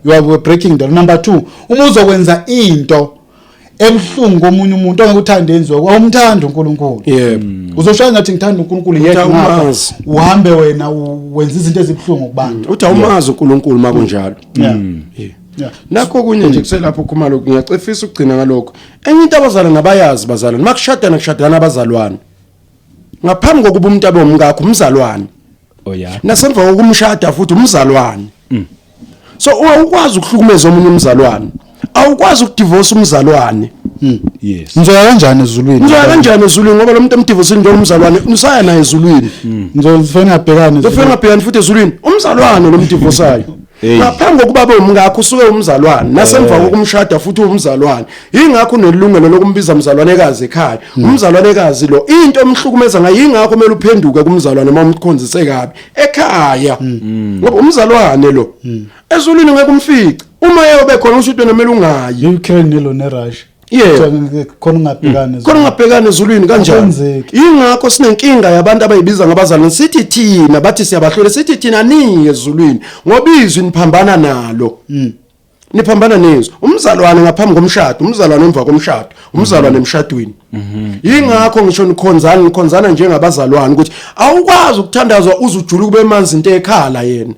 you are breaking the law. Number 2 uma uzokwenza into ebhlungu komunye umuntu ongekuthande yenziwe kuwe umthanda uNkulunkulu uzoshaya ngathi ngithanda uNkulunkulu yedwa uhambe wena wenza izinto ezibhlungu kubantu uthi awumazi uNkulunkulu makunjalo nakho kunye nje kuselapho Khumalo ngiyacefisa ukugcina ngalokho enye into abazalwane ngabayazi bazalwane makushadana kushadana abazalwane ngaphambi kokuba umuntu abe umkakho umzalwane nasemva kokumshada futhi umzalwane so awukwazi ukuhlukumeza omunye umzalwane awukwazi ukudivorce umzalwane yes Ngizoya kanjani ezulwini? Ngizoya kanjani ezulwini ngoba lo muntu emdivorce njengomzalwane usaya naye ezulwini Ngizofuna ngabhekane. Ufuna ngabhekani futhi ezulwini umzalwane lo mdivorceayo ngaphambi kokuba bomngakho usuke umzalwane nasemva kokumshada futhi umzalwane ingakho unelungelo lokumbiza umzalwanekazi ekhaya umzalwanekazi lo into emhlukumeza ngayo ingakho kumele uphenduke kumzalwane uma umkhonzise kabi ekhaya ngoba umzalwane lo ezulwini ngeke umfice uma yeyobe khona ushudwe nomele ungayi Ukraine nelo neRussia. Khona ungabhekane. Khona ungabhekane ezulwini kanjani ingakho sinenkinga yabantu abayibiza ngabazalwane sithi thina bathi siyabahlola sithi thina ningi ezulwini ngoba izwi niphambana nalo niphambana nezo umzalwane ngaphambi komshado umzalwane emva komshado umzalwane emshadweni ingakho ngisho nikhonzana njengabazalwane ukuthi awukwazi ukuthandazwa uzujula kube emanzi into ekhala yena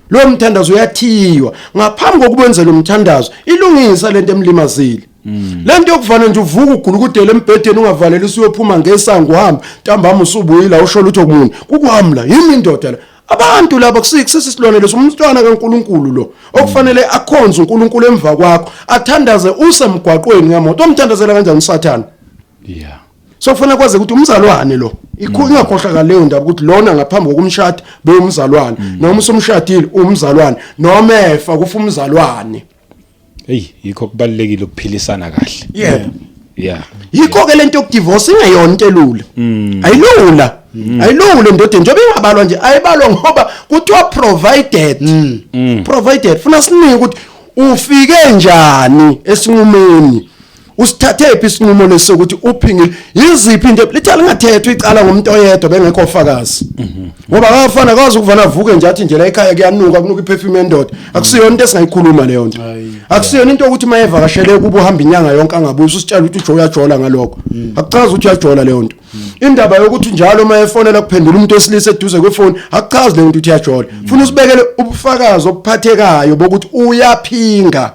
lo mthandazo uyathiywa ngaphambi kokubenzela umthandazo ilungisa lento emlimazile lento yokuvana nje uvuka ugula ukudela embhedeni ungavaleli usiyophuma ngesango uhamba ntambama usubuyila ushola uthi okumuntu kukwami la yimi indoda la abantu laba kusisilwane leso umntwana kaNkuluNkulu lo okufanele akhonze uNkulunkulu emva kwakho athandaze usemgwaqweni ngemoto omthandazela kanjani uSathane yeah so kufanele kwaze ukuthi umzalwane lo ingakhohlakala leyo ndaba ukuthi lona ngaphambi kokumshada beyumzalwane noma usumshadile umzalwane noma efa kufa umzalwane yikho kubalekile ukuphilisana kahle yeah yikho ke lento yokudivorce ingayona into elula ayilula ndoda njengoba ingabalwa nje ayibalwa ngoba kuthiwa provided funa sinike ukuthi ufike njani esinqumeni usithathe phi isinqumo lesokuthi uphingile yiziphi into lithala lingathethwa icala ngomuntu oyedwa bengekho ofakazi ngoba akafana kwazi ukuvana avuke nje athi nje la ekhaya kunuka iperfume endoda akusiyona into esingayikhuluma leyo nto akusiyona into ukuthi mayevakashele kuba uhamba inyanga yonke angabuyi usitshela ukuthi uyajola ngalokho akuchaza ukuthi uyajola leyo nto indaba yokuthi njalo mayefonela kuphendula umuntu wesilisa eduze kwefoni akuchazi leyo nto ukuthi uyajola ufuna usibekele ubufakazi obuphathekayo bokuthi uyaphinga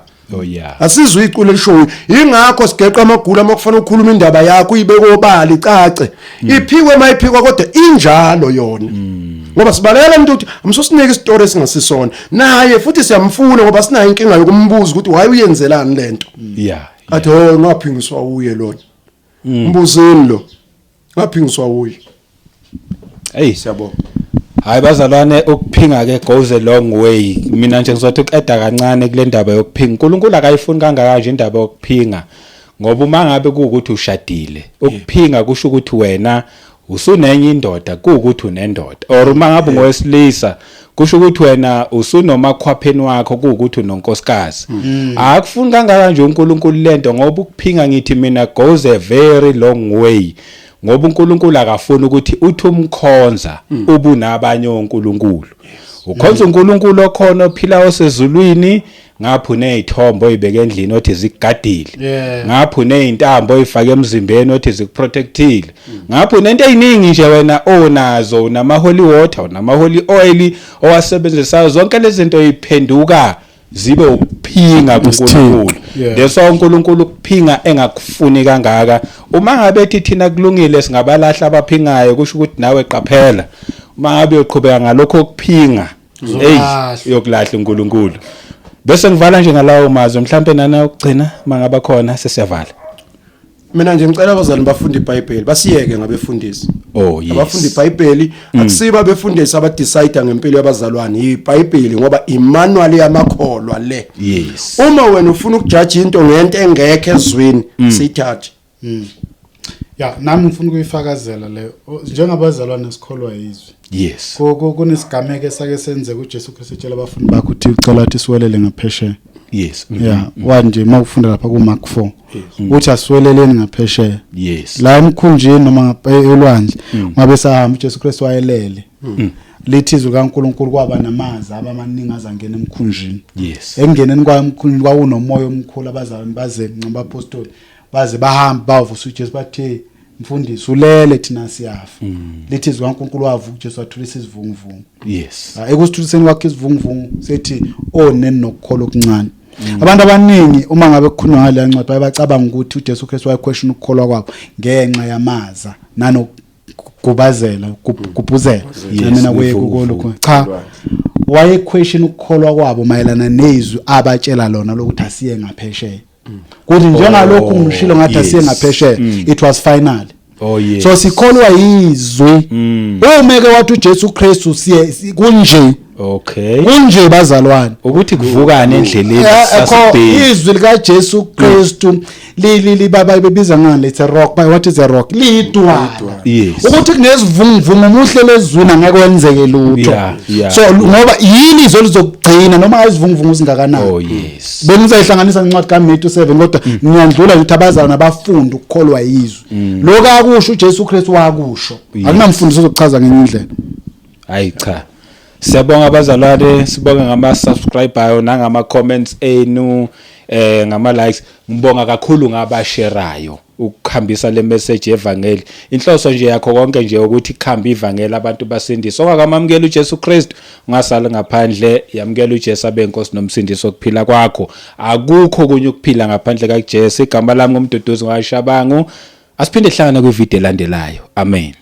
asizwe iqule lishoyo ingakho sigeqa amagula amakufanele ukukhuluma indaba yakho uyibeke obala icace iphikwe mayiphikwa kodwa injalo yona ngoba sibalekela umuntu ukuthi amsosinike isitori esingasisona naye futhi siyamfuna ngoba sinayo inkinga yokumbuza ukuthi why uyenzelani lento athi ngaphingiswa uye lona mbuzini lo ngaphingiswa uye siyabonga hayi bazalwane ukuphinga ke goes a long way mina nje ngizothi uqeda kancane kule ndaba yokuphinga uNkulunkulu akayifuni kangaka nje indaba yokuphinga ngoba uma ngabe kuukuthi ushadile ukuphinga kusho ukuthi wena usunenye indoda kuukuthi unendoda or uma ngabe ngowesilisa kusho ukuthi wena usunomakhwapheni wakho kuukuthi unonkosikazi akufuni kangaka nje uNkulunkulu lento ngoba ukuphinga ngithi mina goes a very long way ngoba uNkulunkulu akafuni ukuthi uthi umkhonza ubunabanye oNkulunkulu ukhonza uNkulunkulu okhona ophila osezulwini ngapho nezithombo oyibeke endlini othi zikugadile ngapho nezintambo oyifake emzimbeni othi zikuprotectile ngapho nento eziningi nje wena onazo nama holy water nama holy oil owasebenzisayo zonke lezi zinto eziphenduka zibe ukuphinga kuNkulunkulu leso uNkulunkulu ukuphinga engakufuni kangaka uma ngabe thina kulungile singabalahla abaphingayo kusho ukuthi nawe qaphela uma ngabe uyoqhubeka ngalokho ukuphinga yokulahla uNkulunkulu bese ngivala nje ngalawo mazwi mhlambe nana ukugcina mangaba khona sesiyavala mina nje ngicela abazali bafunde iBhayibheli basiyeke ngabefundisi abafundi iBhayibheli akusiba befundisi abadecide ngempilo yabazalwane iBhayibheli ngoba imanual yamakholwa le uma wena ufuna ukujudge into ngento engekho ezweni siyithathe nami ngifuna ukuyifakazela leyo njengabazalwane sikholwa izwi kunesigameko esake senze kuJesu Kristu etshela abafundi bakhe ukuthi ucela ukuthi siwelele ngaphesheya wanje mawufunda lapha kuMark 4 uthi asiweleleni ngaphesheya la emkhunjini noma elwandle ngabe sahamba uJesu Kristu wayelele lithizwe kaNkuluNkulu kwaba namazi abamaningi azangena emkhunjini engeneni kwamkhunjini kwakunomoya omkhulu abazalwane baze ngabapostoli baze bahamba bavusa uJesu bathe mfundisi ulele thina siyafa lithizwe kaNkuluNkulu wavuka uJesu wathulisa isivunguvungu ekusithuliseni kwakhe isivunguvungu sethi oneni nokukholwa okuncane abantu abaningi uma ngabe kukhulunywa ngale ncwadi bayabacabanga ukuthi uJesu Kristu wayequestion ukukholwa kwabo ngenxa yamaza gubazela kubhuzela Yes, mina kuye uvuguvugu. kulokho cha waye question ukukholwa kwabo mayelana nezwi abatshela lona lokuthi asiye ngaphesheya kuthi njengalokhu ngishilo ngathi asiye yes. ngaphesheya it was final. Oh yes. So sikholwa izwi umeke wathi uJesu Kristu siye kunje Okay. kunje bazalwane Ukuthi kuvukane endleleni Akho sasibheki. izwi lika Jesu Kristu li baba bebiza ngani lethe rock by what is a rock lidwala Yes. ukuthi kunezivunguvungu umuhle lezwini angeke kwenzeke lutho Yeah. so ngoba yini izwi lizokugcina noma izivunguvungu zingakanani Oh yes. bengizayihlanganisa incwadi kaMatthew 7 kodwa ngiyandlula ukuthi abazalwane abafunda ukukholwa izwi lokho akusho uJesu Kristu wakusho akunamfundiso zokuchaza ngenye indlela. Hayi cha. Siyabonga abazalwane, sibonga ngama subscriber nangama comments enu ngama likes. Ngibonga kakhulu ngabasherayo ukukhambisa le message evangeli. Inhloso nje yakho konke nje ukuthi ikhamba ivangeli abantu basindiswe. Ongakamamukela uJesu Kristu ungasala ngaphandle, yamukela uJesu abenkosi nomsindisi wokuphila kwakho. Akukho kunye ukuphila ngaphandle kaJesu. Igama lami ngumduduzi ngwaShabangu. Asiphinde hlangana kwivideo elandelayo. Amen.